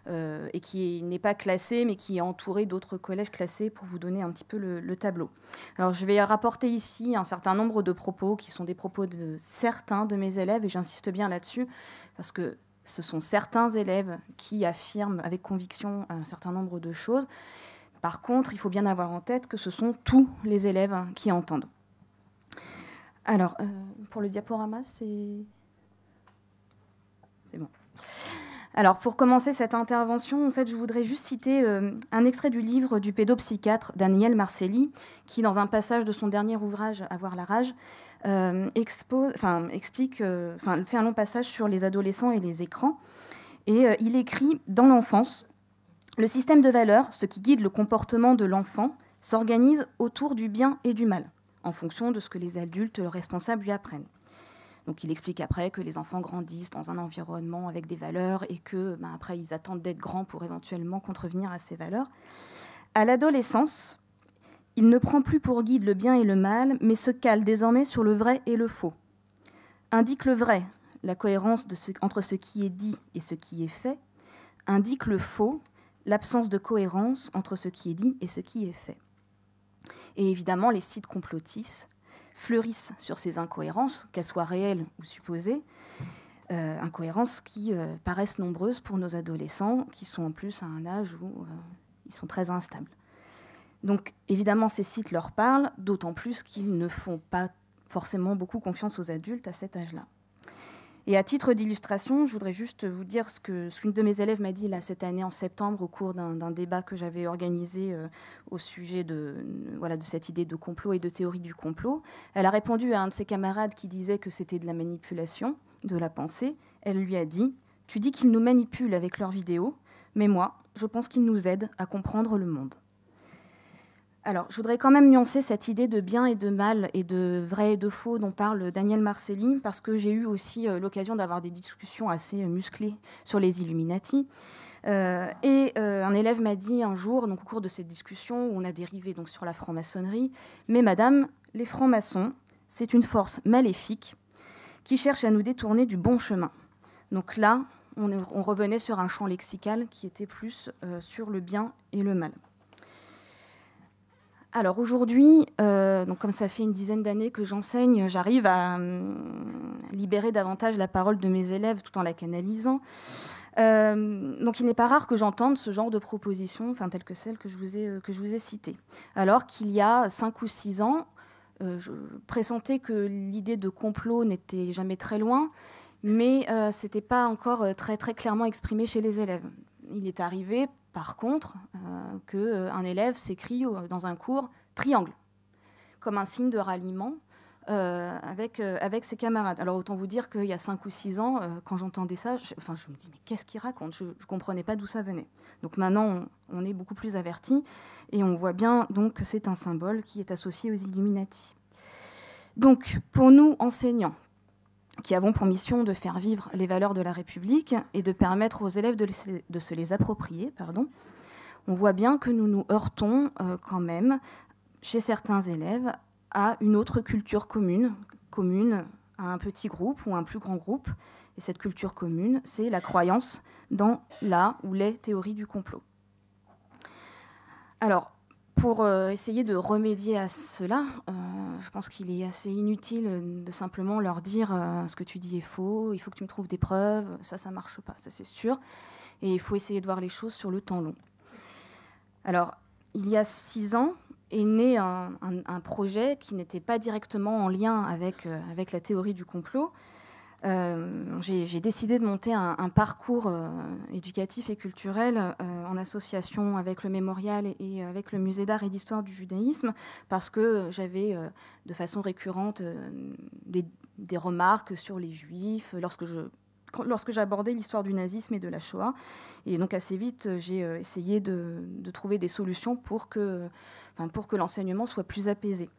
et qui n'est pas classé, mais qui est entouré d'autres collèges classés pour vous donner un petit peu le tableau. Alors je vais rapporter ici un certain nombre de propos qui sont des propos de certains de mes élèves, et j'insiste bien là-dessus parce que ce sont certains élèves qui affirment avec conviction un certain nombre de choses. Par contre, il faut bien avoir en tête que ce sont tous les élèves qui entendent. Alors, pour le diaporama, c'est bon. Alors, pour commencer cette intervention, en fait, je voudrais juste citer un extrait du livre du pédopsychiatre Daniel Marcelli, qui, dans un passage de son dernier ouvrage, Avoir la rage, fait un long passage sur les adolescents et les écrans. Et il écrit « Dans l'enfance, le système de valeurs, ce qui guide le comportement de l'enfant, s'organise autour du bien et du mal, en fonction de ce que les adultes responsables lui apprennent. » Donc il explique après que les enfants grandissent dans un environnement avec des valeurs et que après ils attendent d'être grands pour éventuellement contrevenir à ces valeurs. À l'adolescence, Il ne prend plus pour guide le bien et le mal, mais se cale désormais sur le vrai et le faux. Indique le vrai, la cohérence entre ce qui est dit et ce qui est fait. Indique le faux, l'absence de cohérence entre ce qui est dit et ce qui est fait. Et évidemment, les sites complotistes fleurissent sur ces incohérences, qu'elles soient réelles ou supposées, incohérences qui paraissent nombreuses pour nos adolescents, qui sont en plus à un âge où ils sont très instables. Donc évidemment, ces sites leur parlent, d'autant plus qu'ils ne font pas forcément beaucoup confiance aux adultes à cet âge-là. Et à titre d'illustration, je voudrais juste vous dire ce qu'une de mes élèves m'a dit là, cette année en septembre au cours d'un débat que j'avais organisé au sujet de cette idée de complot et de théorie du complot. Elle a répondu à un de ses camarades qui disait que c'était de la manipulation de la pensée. Elle lui a dit « Tu dis qu'ils nous manipulent avec leurs vidéos, mais moi, je pense qu'ils nous aident à comprendre le monde. » Alors, je voudrais quand même nuancer cette idée de bien et de mal et de vrai et de faux dont parle Daniel Marcelli, parce que j'ai eu aussi l'occasion d'avoir des discussions assez musclées sur les Illuminati. Un élève m'a dit un jour, donc, au cours de cette discussion, où on a dérivé donc, sur la franc-maçonnerie, « Mais madame, les francs-maçons, c'est une force maléfique qui cherche à nous détourner du bon chemin. » Donc là, on revenait sur un champ lexical qui était plus sur le bien et le mal. Alors aujourd'hui, donc comme ça fait une dizaine d'années que j'enseigne, j'arrive à libérer davantage la parole de mes élèves tout en la canalisant. Donc il n'est pas rare que j'entende ce genre de propositions, telles que celles que je vous ai citées. Alors qu'il y a 5 ou 6 ans, je pressentais que l'idée de complot n'était jamais très loin, mais ce n'était pas encore très, très clairement exprimé chez les élèves. Il est arrivé, par contre, qu'un élève s'écrie dans un cours « triangle », comme un signe de ralliement avec ses camarades. Alors autant vous dire qu'il y a 5 ou 6 ans, quand j'entendais ça, je me dis « mais qu'est-ce qu'il raconte ?» Je ne comprenais pas d'où ça venait. Donc maintenant, on est beaucoup plus avertis et on voit bien donc, que c'est un symbole qui est associé aux Illuminati. Donc, pour nous, enseignants, qui avons pour mission de faire vivre les valeurs de la République et de permettre aux élèves de se les approprier, on voit bien que nous nous heurtons quand même, chez certains élèves, à une autre culture commune à un petit groupe ou un plus grand groupe. Et cette culture commune, c'est la croyance dans la ou les théories du complot. Alors, pour essayer de remédier à cela, je pense qu'il est assez inutile de simplement leur dire ce que tu dis est faux, il faut que tu me trouves des preuves, ça ne marche pas, ça c'est sûr. Et il faut essayer de voir les choses sur le temps long. Alors, il y a 6 ans est né un projet qui n'était pas directement en lien avec la théorie du complot. J'ai décidé de monter un parcours éducatif et culturel en association avec le Mémorial et avec le Musée d'art et d'histoire du judaïsme, parce que j'avais de façon récurrente des remarques sur les juifs lorsque j'abordais l'histoire du nazisme et de la Shoah. Et donc assez vite, j'ai essayé de trouver des solutions pour que l'enseignement soit plus apaisé.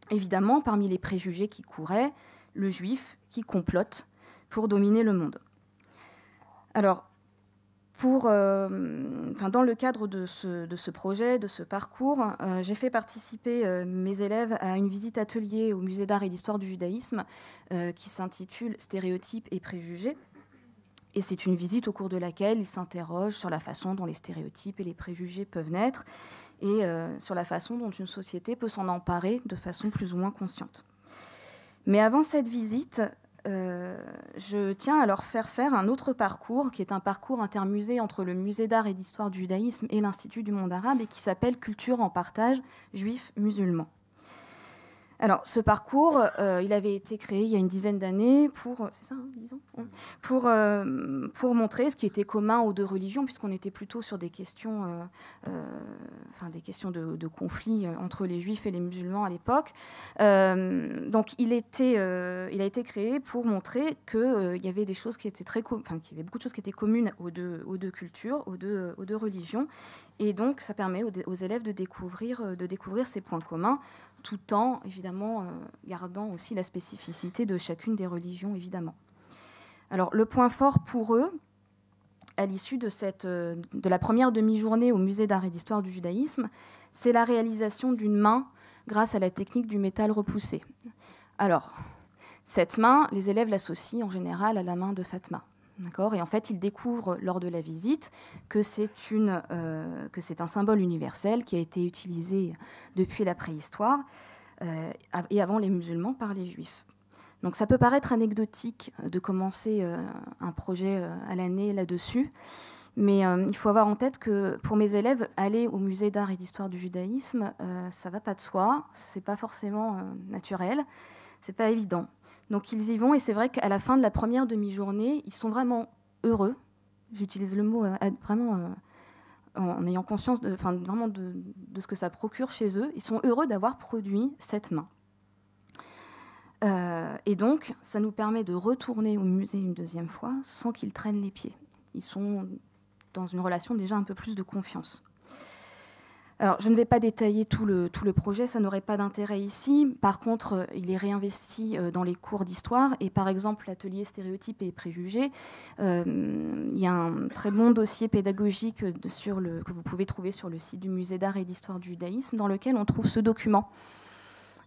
Évidemment, parmi les préjugés qui couraient, le juif qui complote pour dominer le monde. Alors, dans le cadre de ce projet, de ce parcours, j'ai fait participer mes élèves à une visite atelier au Musée d'art et d'histoire du judaïsme qui s'intitule « Stéréotypes et préjugés ». Et c'est une visite au cours de laquelle ils s'interrogent sur la façon dont les stéréotypes et les préjugés peuvent naître et sur la façon dont une société peut s'en emparer de façon plus ou moins consciente. Mais avant cette visite, je tiens à leur faire un autre parcours, qui est un parcours intermusée entre le Musée d'art et d'histoire du judaïsme et l'Institut du monde arabe, et qui s'appelle « Culture en partage, juifs musulmans ». Alors, ce parcours, il avait été créé il y a une dizaine d'années pour montrer ce qui était commun aux deux religions, puisqu'on était plutôt sur des questions, de conflit entre les juifs et les musulmans à l'époque. Donc, il a été créé pour montrer qu'il y avait des choses qui étaient qu'il y avait beaucoup de choses qui étaient communes aux deux cultures, aux deux religions, et donc ça permet aux élèves de découvrir ces points communs, tout en, évidemment, gardant aussi la spécificité de chacune des religions, évidemment. Alors, le point fort pour eux à l'issue de la première demi-journée au musée d'art et d'histoire du judaïsme, c'est la réalisation d'une main grâce à la technique du métal repoussé. Alors, cette main, les élèves l'associent en général à la main de Fatma. D'accord ? Et en fait, ils découvrent lors de la visite que c'est un symbole universel qui a été utilisé depuis la préhistoire et avant les musulmans par les juifs. Donc ça peut paraître anecdotique de commencer un projet à l'année là-dessus, mais il faut avoir en tête que pour mes élèves, aller au musée d'art et d'histoire du judaïsme, ça ne va pas de soi, ce n'est pas forcément naturel, ce n'est pas évident. Donc ils y vont, et c'est vrai qu'à la fin de la première demi-journée, ils sont vraiment heureux. J'utilise le mot vraiment en ayant conscience de ce que ça procure chez eux. Ils sont heureux d'avoir produit cette main. Et donc, ça nous permet de retourner au musée une deuxième fois sans qu'ils traînent les pieds. Ils sont dans une relation déjà un peu plus de confiance. Alors, je ne vais pas détailler tout le projet, ça n'aurait pas d'intérêt ici. Par contre, il est réinvesti dans les cours d'histoire. Et par exemple, l'atelier stéréotypes et préjugés, il y a un très bon dossier pédagogique que vous pouvez trouver sur le site du musée d'art et d'histoire du judaïsme, dans lequel on trouve ce document.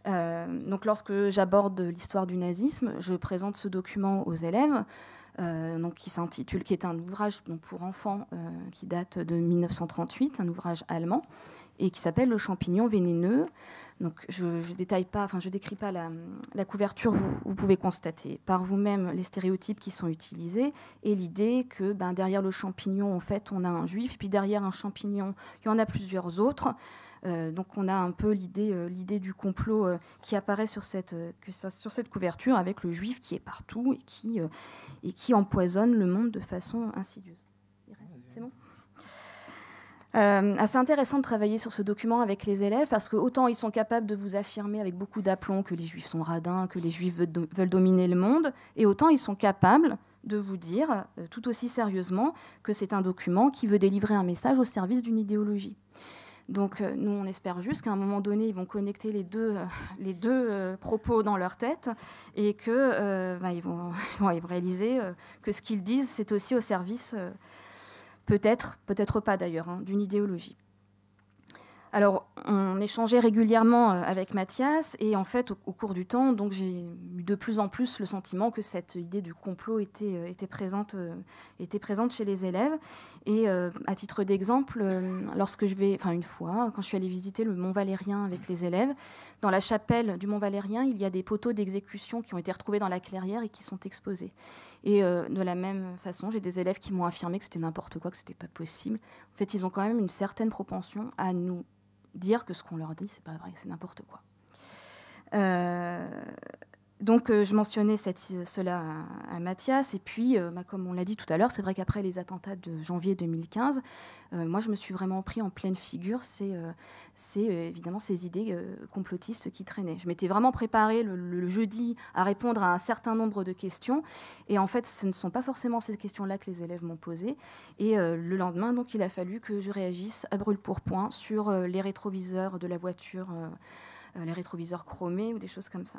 Donc, lorsque j'aborde l'histoire du nazisme, je présente ce document aux élèves. Qui est un ouvrage pour enfants qui date de 1938, un ouvrage allemand, et qui s'appelle Le champignon vénéneux. Donc, je ne décris pas la couverture, vous pouvez constater par vous-même les stéréotypes qui sont utilisés et l'idée que derrière le champignon, en fait, on a un juif, et puis derrière un champignon, il y en a plusieurs autres. Donc on a un peu l'idée du complot qui apparaît sur cette couverture, avec le juif qui est partout et qui empoisonne le monde de façon insidieuse. C'est bon ? Assez intéressant de travailler sur ce document avec les élèves, parce que autant ils sont capables de vous affirmer avec beaucoup d'aplomb que les juifs sont radins, que les juifs veulent dominer le monde, et autant ils sont capables de vous dire tout aussi sérieusement que c'est un document qui veut délivrer un message au service d'une idéologie. Donc nous, on espère juste qu'à un moment donné, ils vont connecter les deux propos dans leur tête et qu'ils vont réaliser que ce qu'ils disent, c'est aussi au service, peut-être pas d'ailleurs, d'une idéologie. Alors, on échangeait régulièrement avec Mathias, et en fait, au cours du temps, donc, j'ai eu de plus en plus le sentiment que cette idée du complot était présente chez les élèves. Et à titre d'exemple, une fois, quand je suis allée visiter le Mont Valérien avec les élèves, dans la chapelle du Mont Valérien, il y a des poteaux d'exécution qui ont été retrouvés dans la clairière et qui sont exposés. Et de la même façon, j'ai des élèves qui m'ont affirmé que c'était n'importe quoi, que c'était pas possible. En fait, ils ont quand même une certaine propension à nous dire que ce qu'on leur dit, c'est pas vrai, c'est n'importe quoi. Donc, je mentionnais cela à Mathias, et puis, comme on l'a dit tout à l'heure, c'est vrai qu'après les attentats de janvier 2015, moi, je me suis vraiment pris en pleine figure évidemment ces idées complotistes qui traînaient. Je m'étais vraiment préparée le jeudi à répondre à un certain nombre de questions, et en fait, ce ne sont pas forcément ces questions-là que les élèves m'ont posées. Et le lendemain, donc, il a fallu que je réagisse à brûle-pourpoint sur les rétroviseurs de la voiture, les rétroviseurs chromés ou des choses comme ça.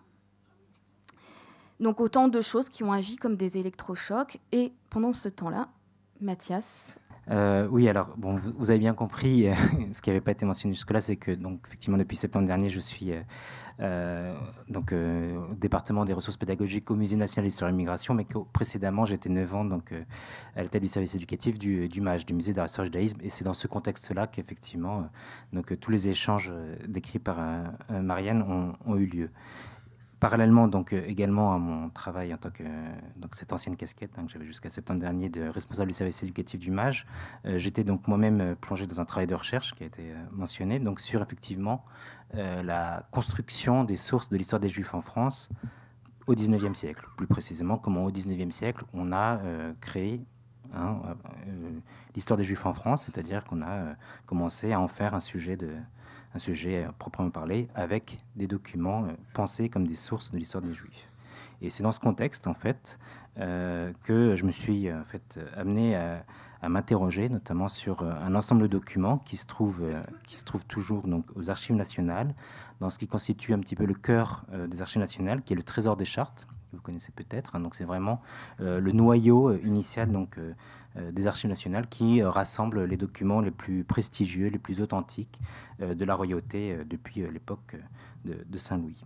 Donc autant de choses qui ont agi comme des électrochocs. Et pendant ce temps-là, Mathias... Oui, alors, bon, vous avez bien compris, ce qui n'avait pas été mentionné jusque-là, c'est que, donc, effectivement, depuis septembre dernier, je suis au département des ressources pédagogiques au Musée national d'histoire et d'immigration, mais que précédemment, j'étais 9 ans à la tête du service éducatif du MAJ, du Musée d'art et d'histoire du judaïsme, et c'est dans ce contexte-là qu'effectivement, tous les échanges décrits par Marianne ont eu lieu. Parallèlement, donc, également à mon travail en tant que cette ancienne casquette que j'avais jusqu'à septembre dernier de responsable du service éducatif du MAJ, j'étais donc moi-même plongé dans un travail de recherche qui a été mentionné, donc sur effectivement la construction des sources de l'histoire des Juifs en France au XIXe siècle. Plus précisément, comment au XIXe siècle on a créé l'histoire des Juifs en France, c'est-à-dire qu'on a commencé à en faire un sujet proprement parlé, avec des documents pensés comme des sources de l'histoire des Juifs. Et c'est dans ce contexte, en fait, que je me suis amené à m'interroger, notamment sur un ensemble de documents qui se trouvent toujours donc, aux Archives nationales, dans ce qui constitue un petit peu le cœur des Archives nationales, qui est le Trésor des chartes. que vous connaissez peut-être. Hein. Donc c'est vraiment le noyau initial donc, des Archives nationales qui rassemble les documents les plus prestigieux, les plus authentiques de la royauté depuis l'époque de Saint-Louis.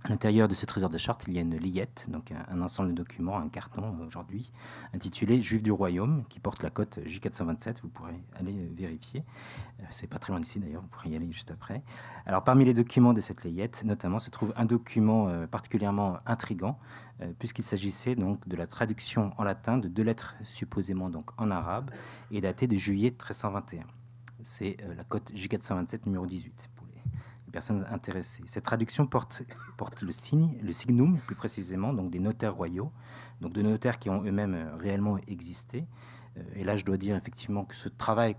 À l'intérieur de ce trésor des chartes, il y a une layette, donc un ensemble de documents, un carton aujourd'hui, intitulé Juifs du Royaume, qui porte la cote J427. Vous pourrez aller vérifier. C'est pas très loin d'ici d'ailleurs, vous pourrez y aller juste après. Alors parmi les documents de cette layette, notamment, se trouve un document particulièrement intrigant, puisqu'il s'agissait donc de la traduction en latin de 2 lettres supposément donc en arabe et datées de juillet 1321. C'est la cote J427 numéro 18. Personnes intéressées. Cette traduction porte le signum, plus précisément, donc des notaires royaux, donc de notaires qui ont eux-mêmes réellement existé. Et là, je dois dire effectivement que ce travail,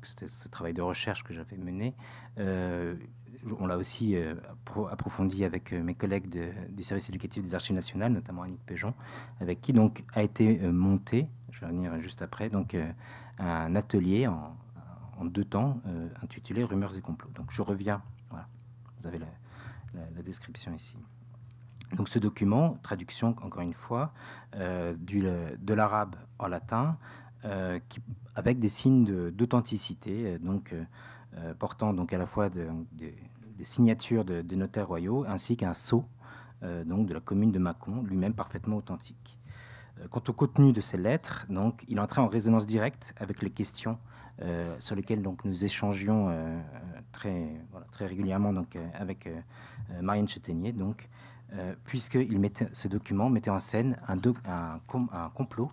ce travail de recherche que j'avais mené, on l'a aussi approfondi avec mes collègues du service éducatif des Archives nationales, notamment Annick Péjon, avec qui donc a été monté, je vais revenir juste après, donc un atelier en 2 temps intitulé Rumeurs et complots. Donc je reviens. Voilà, vous avez la description ici. Donc ce document, traduction encore une fois, de l'arabe en latin, avec des signes d'authenticité, donc portant donc à la fois des signatures de notaires royaux, ainsi qu'un sceau donc de la commune de Mâcon, lui-même parfaitement authentique. Quant au contenu de ces lettres, donc, il entrait en résonance directe avec les questions sur lesquelles donc, nous échangions très régulièrement donc, avec Marianne Chétenier, puisque ce document mettait en scène un complot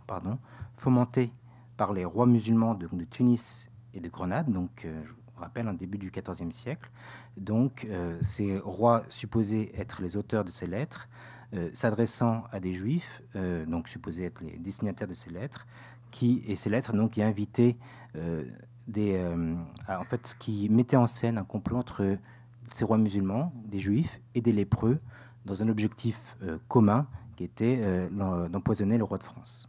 fomenté par les rois musulmans de Tunis et de Grenade, donc je vous rappelle, en début du XIVe siècle. Donc ces rois supposés être les auteurs de ces lettres, s'adressant à des juifs, donc supposés être les destinataires de ces lettres, qui invitaient qui mettaient en scène un complot entre ces rois musulmans, des juifs et des lépreux, dans un objectif commun qui était d'empoisonner le roi de France.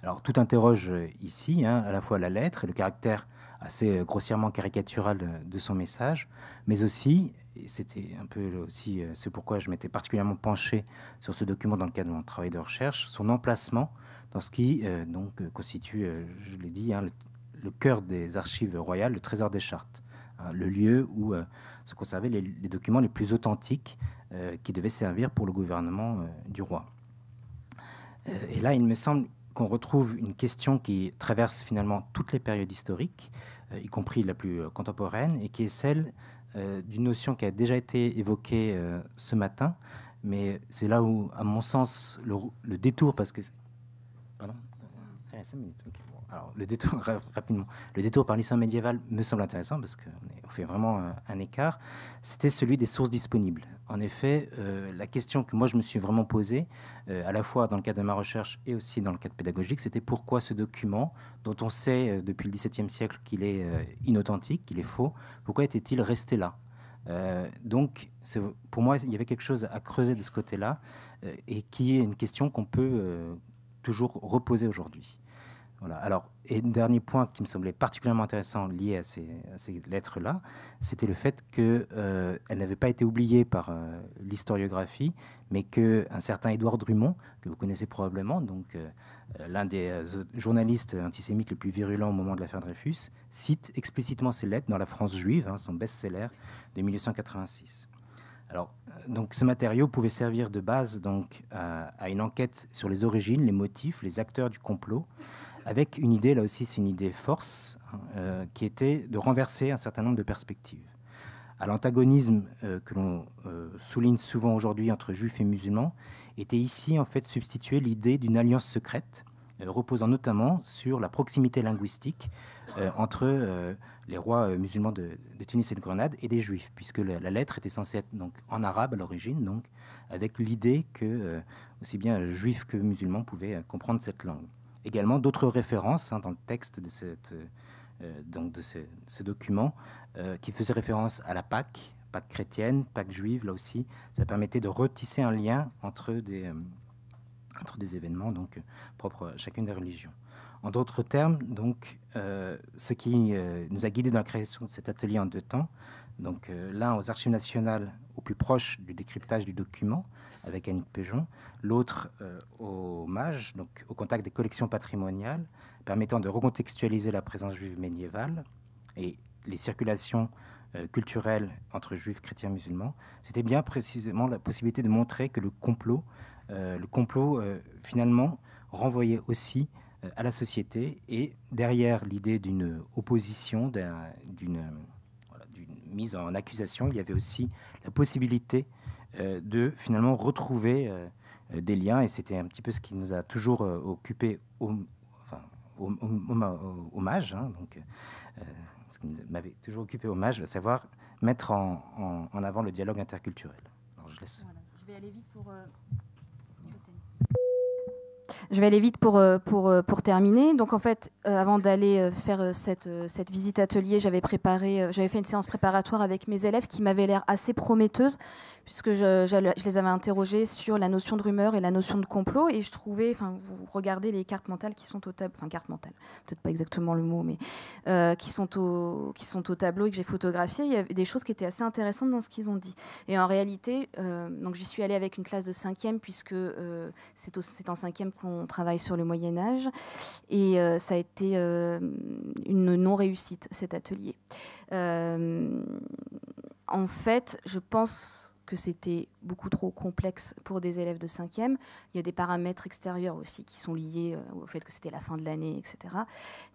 Alors tout interroge ici, à la fois la lettre et le caractère assez grossièrement caricatural de son message, mais aussi, et c'était un peu aussi ce pourquoi je m'étais particulièrement penché sur ce document dans le cadre de mon travail de recherche, son emplacement dans ce qui constitue, je l'ai dit, le cœur des archives royales, le trésor des chartes, le lieu où se conservaient les documents les plus authentiques qui devaient servir pour le gouvernement du roi. Et là, il me semble qu'on retrouve une question qui traverse finalement toutes les périodes historiques, y compris la plus contemporaine, et qui est celle d'une notion qui a déjà été évoquée ce matin, mais c'est là où, à mon sens, le détour, parce que... Pardon ? 5 minutes, ok. Alors, le détour, rapidement, le détour par l'histoire médiévale me semble intéressant parce qu'on fait vraiment un écart. C'était celui des sources disponibles. En effet, la question que moi je me suis vraiment posée, à la fois dans le cadre de ma recherche et aussi dans le cadre pédagogique, c'était pourquoi ce document, dont on sait depuis le XVIIe siècle qu'il est inauthentique, qu'il est faux, pourquoi était-il resté là ? Donc, pour moi, il y avait quelque chose à creuser de ce côté-là et qui est une question qu'on peut toujours reposer aujourd'hui. Voilà. Alors, et un dernier point qui me semblait particulièrement intéressant lié à ces lettres-là, c'était le fait qu'elles n'avaient pas été oubliées par l'historiographie, mais qu'un certain Édouard Drummond, que vous connaissez probablement, donc l'un des journalistes antisémites les plus virulents au moment de l'affaire Dreyfus, cite explicitement ces lettres dans La France juive, son best-seller de 1886. Alors, donc, ce matériau pouvait servir de base donc, à une enquête sur les origines, les motifs, les acteurs du complot, avec une idée, là aussi c'est une idée force, qui était de renverser un certain nombre de perspectives. À l'antagonisme que l'on souligne souvent aujourd'hui entre juifs et musulmans, était ici en fait substituée l'idée d'une alliance secrète, reposant notamment sur la proximité linguistique entre les rois musulmans de Tunis et de Grenade et des juifs, puisque la lettre était censée être donc, en arabe à l'origine, donc avec l'idée que aussi bien juifs que musulmans pouvaient comprendre cette langue. Également d'autres références dans le texte de ce document qui faisaient référence à la Pâque chrétienne, Pâque juive, là aussi, ça permettait de retisser un lien entre des événements donc, propres à chacune des religions. En d'autres termes, donc, ce qui nous a guidés dans la création de cet atelier en 2 temps, donc l'un aux Archives nationales, au plus proche du décryptage du document, avec Annick Pejon, l'autre au MAGE, donc au contact des collections patrimoniales, permettant de recontextualiser la présence juive médiévale et les circulations culturelles entre juifs, chrétiens, musulmans. C'était bien précisément la possibilité de montrer que le complot finalement renvoyait aussi à la société, et derrière l'idée d'une opposition, d'une mise en accusation, il y avait aussi la possibilité de finalement retrouver des liens, et c'était un petit peu ce qui nous a toujours occupé au MAGE, hein, donc ce qui m'avait toujours occupé au MAGE, à savoir mettre en avant le dialogue interculturel. Alors, je laisse. Voilà, je vais aller vite pour... Je vais aller vite pour terminer. Donc en fait, avant d'aller faire cette visite atelier, j'avais fait une séance préparatoire avec mes élèves qui m'avaient l'air assez prometteuse, puisque je les avais interrogés sur la notion de rumeur et la notion de complot, et je trouvais, vous regardez les cartes mentales qui sont au tableau, cartes mentales, peut-être pas exactement le mot, mais qui sont au tableau et que j'ai photographié, il y avait des choses qui étaient assez intéressantes dans ce qu'ils ont dit. Et en réalité, donc j'y suis allée avec une classe de 5e, puisque c'est en 5e qu'on travaille sur le Moyen-Âge, et ça a été une non-réussite, cet atelier. En fait, je pense que c'était beaucoup trop complexe pour des élèves de 5e. Il y a des paramètres extérieurs aussi qui sont liés au fait que c'était la fin de l'année, etc.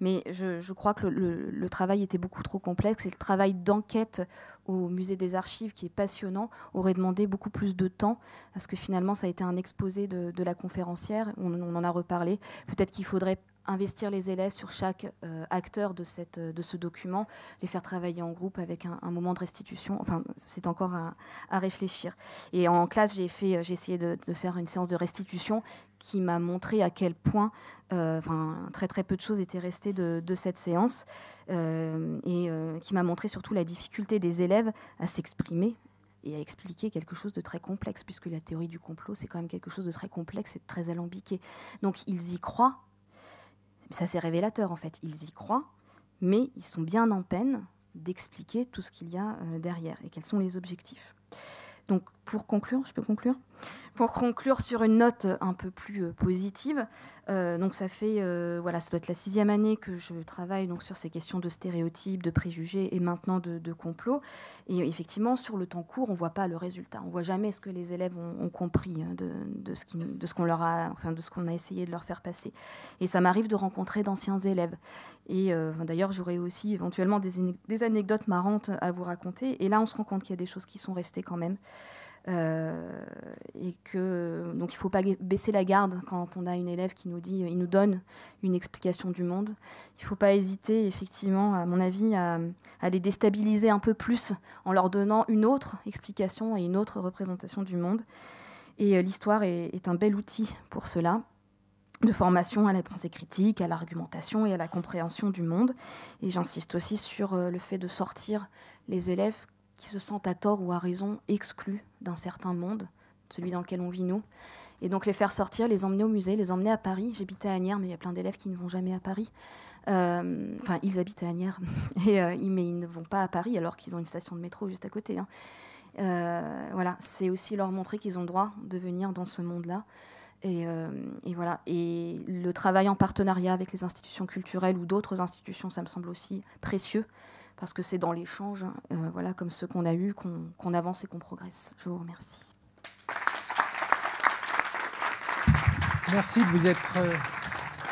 Mais je crois que le travail était beaucoup trop complexe, et le travail d'enquête au musée des Archives, qui est passionnant, aurait demandé beaucoup plus de temps, parce que finalement, ça a été un exposé de la conférencière. On en a reparlé. Peut-être qu'il faudrait investir les élèves sur chaque acteur de ce document, les faire travailler en groupe avec un moment de restitution. Enfin, c'est encore à réfléchir. Et en classe, j'ai essayé de faire une séance de restitution qui m'a montré à quel point très très peu de choses étaient restées de cette séance, et qui m'a montré surtout la difficulté des élèves à s'exprimer et à expliquer quelque chose de très complexe, puisque la théorie du complot, c'est quand même quelque chose de très complexe et de très alambiqué. Donc ils y croient. Ça, c'est révélateur, en fait. Ils y croient, mais ils sont bien en peine d'expliquer tout ce qu'il y a derrière et quels sont les objectifs. Donc, pour conclure, je peux conclure ? Pour conclure sur une note un peu plus positive, donc ça fait, ça doit être la 6e année que je travaille donc sur ces questions de stéréotypes, de préjugés et maintenant de complot. Et effectivement, sur le temps court, on ne voit pas le résultat. On ne voit jamais ce que les élèves ont compris de ce qu'on leur a, de ce qu'on a essayé de leur faire passer. Et ça m'arrive de rencontrer d'anciens élèves. Et d'ailleurs, j'aurais aussi éventuellement des anecdotes marrantes à vous raconter. Et là, on se rend compte qu'il y a des choses qui sont restées quand même. Et que donc il ne faut pas baisser la garde quand on a une élève qui il nous donne une explication du monde. Il ne faut pas hésiter, effectivement, à mon avis, à les déstabiliser un peu plus en leur donnant une autre explication et une autre représentation du monde. Et l'histoire est un bel outil pour cela, de formation à la pensée critique, à l'argumentation et à la compréhension du monde. Et j'insiste aussi sur le fait de sortir les élèves qui se sentent à tort ou à raison exclus d'un certain monde, celui dans lequel on vit nous. Et donc les faire sortir, les emmener au musée, les emmener à Paris. J'habitais à Asnières, mais il y a plein d'élèves qui ne vont jamais à Paris. Ils habitent à Asnières, mais ils ne vont pas à Paris alors qu'ils ont une station de métro juste à côté. C'est aussi leur montrer qu'ils ont le droit de venir dans ce monde-là. Et voilà. Et le travail en partenariat avec les institutions culturelles ou d'autres institutions, ça me semble aussi précieux, parce que c'est dans l'échange, comme ceux qu'on a eus, qu'on avance et qu'on progresse. Je vous remercie. Merci de vous être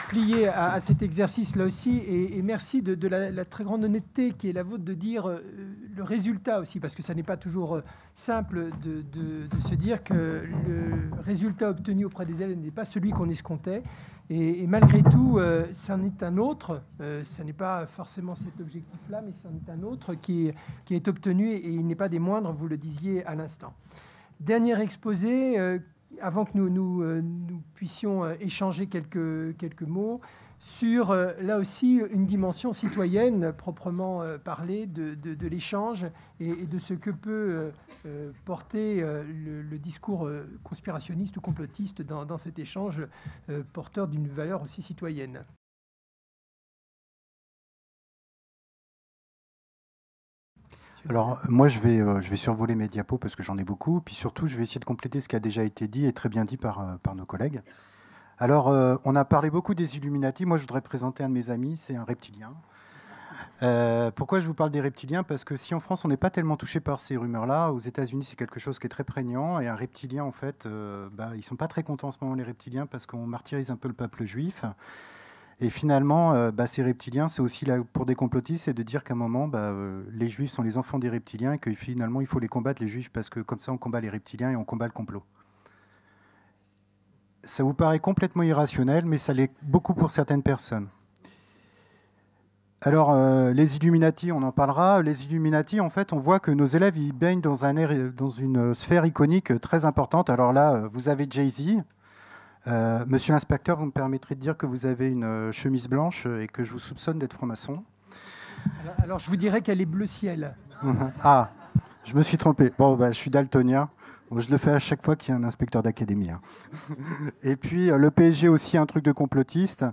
plié à cet exercice-là aussi, et merci de la très grande honnêteté qui est la vôtre de dire le résultat aussi, parce que ça n'est pas toujours simple de se dire que le résultat obtenu auprès des élèves n'est pas celui qu'on escomptait. Et malgré tout, c'en est un autre. Ce n'est pas forcément cet objectif-là, mais c'en est un autre qui est obtenu, et il n'est pas des moindres, vous le disiez à l'instant. Dernier exposé, avant que nous puissions échanger quelques mots sur, là aussi, une dimension citoyenne proprement parlée de l'échange et de ce que peut porter le discours conspirationniste ou complotiste dans cet échange porteur d'une valeur aussi citoyenne. Alors, moi, je vais survoler mes diapos parce que j'en ai beaucoup. Puis surtout, je vais essayer de compléter ce qui a déjà été dit et très bien dit par nos collègues. Alors, on a parlé beaucoup des Illuminati. Moi, je voudrais présenter un de mes amis. C'est un reptilien. Pourquoi je vous parle des reptiliens? Parce que si en France, on n'est pas tellement touché par ces rumeurs-là, aux États-Unis, c'est quelque chose qui est très prégnant. Et un reptilien, en fait, ils ne sont pas très contents en ce moment, les reptiliens, parce qu'on martyrise un peu le peuple juif. Et finalement, ces reptiliens, c'est aussi là pour des complotistes, c'est de dire qu'à un moment, les juifs sont les enfants des reptiliens et que finalement, il faut les combattre, les juifs, parce que comme ça, on combat les reptiliens et on combat le complot. Ça vous paraît complètement irrationnel, mais ça l'est beaucoup pour certaines personnes. Alors, les Illuminati, on en parlera. Les Illuminati, en fait, on voit que nos élèves, ils baignent dans une sphère iconique très importante. Alors là, vous avez Jay-Z. Monsieur l'inspecteur, vous me permettrez de dire que vous avez une chemise blanche et que je vous soupçonne d'être franc-maçon. Alors, je vous dirais qu'elle est bleu ciel. Ah, je me suis trompé. Bon, je suis daltonien. Bon, je le fais à chaque fois qu'il y a un inspecteur d'académie. Hein. Et puis, le PSG aussi, un truc de complotiste.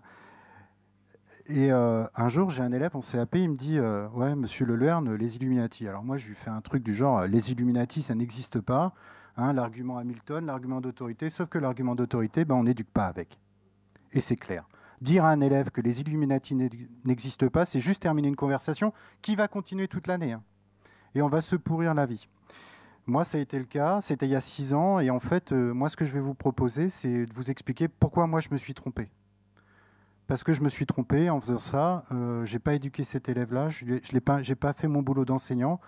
Et un jour, j'ai un élève en CAP, il me dit ouais, monsieur Lelerne, les Illuminati. Alors moi, je lui fais un truc du genre les Illuminati, ça n'existe pas. Hein, l'argument Hamilton, l'argument d'autorité, sauf que l'argument d'autorité, on n'éduque pas avec. Et c'est clair. Dire à un élève que les Illuminati n'existent pas, c'est juste terminer une conversation qui va continuer toute l'année. Hein. Et on va se pourrir la vie. Moi, ça a été le cas, c'était il y a 6 ans. Et en fait, moi, ce que je vais vous proposer, c'est de vous expliquer pourquoi moi, je me suis trompé. Parce que je me suis trompé en faisant ça. Je n'ai pas éduqué cet élève-là. Je n'ai pas fait mon boulot d'enseignant.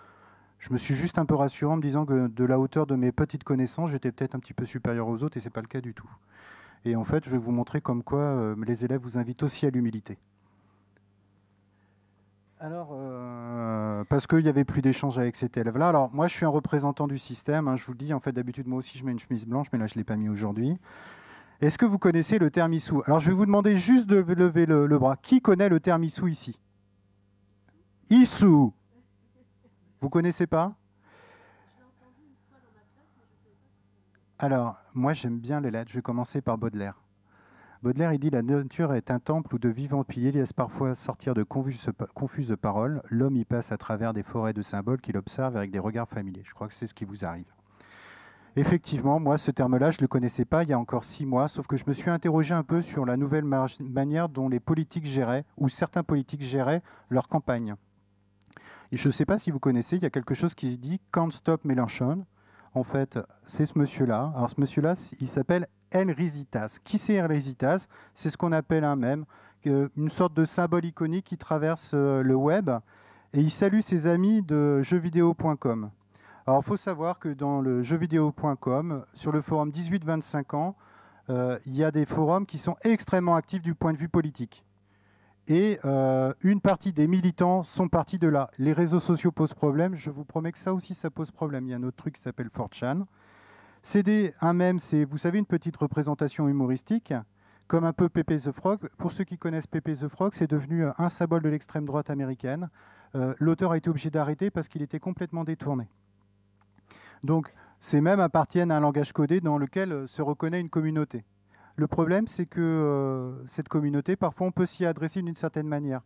Je me suis juste un peu rassuré en me disant que de la hauteur de mes petites connaissances, j'étais peut-être un petit peu supérieur aux autres et ce n'est pas le cas du tout. Et en fait, je vais vous montrer comme quoi les élèves vous invitent aussi à l'humilité. Alors, parce qu'il n'y avait plus d'échange avec cet élève-là. Alors, moi, je suis un représentant du système. Hein, je vous le dis, en fait, d'habitude, moi aussi, je mets une chemise blanche, mais là, je ne l'ai pas mis aujourd'hui. Est-ce que vous connaissez le terme issou? Alors, je vais vous demander juste de lever le bras. Qui connaît le terme issou ici? Issou. Vous ne connaissez pas? Alors, moi, j'aime bien les lettres. Je vais commencer par Baudelaire. Baudelaire, il dit « La nature est un temple où de vivants piliers laissent parfois sortir de confuses paroles. L'homme y passe à travers des forêts de symboles qu'il observe avec des regards familiers. » Je crois que c'est ce qui vous arrive. Effectivement, moi, ce terme-là, je ne le connaissais pas il y a encore 6 mois, sauf que je me suis interrogé un peu sur la nouvelle manière dont les politiques géraient, ou certains politiques géraient, leur campagne. Et je ne sais pas si vous connaissez, il y a quelque chose qui se dit « Can't Stop Mélenchon ». En fait, c'est ce monsieur-là. Alors, ce monsieur-là, il s'appelle Elrizitas. Qui c'est Elrizitas? C'est ce qu'on appelle un mème, une sorte de symbole iconique qui traverse le web. Et il salue ses amis de jeuxvideo.com. Alors, il faut savoir que dans le jeuxvideo.com, sur le forum 18-25 ans, il y a des forums qui sont extrêmement actifs du point de vue politique. Et une partie des militants sont partis de là. Les réseaux sociaux posent problème. Je vous promets que ça aussi, ça pose problème. Il y a un autre truc qui s'appelle 4chan. Un mème, c'est, vous savez, une petite représentation humoristique, comme un peu Pepe the Frog. Pour ceux qui connaissent Pepe the Frog, c'est devenu un symbole de l'extrême droite américaine. L'auteur a été obligé d'arrêter parce qu'il était complètement détourné. Donc, ces mèmes appartiennent à un langage codé dans lequel se reconnaît une communauté. Le problème, c'est que cette communauté, parfois, on peut s'y adresser d'une certaine manière.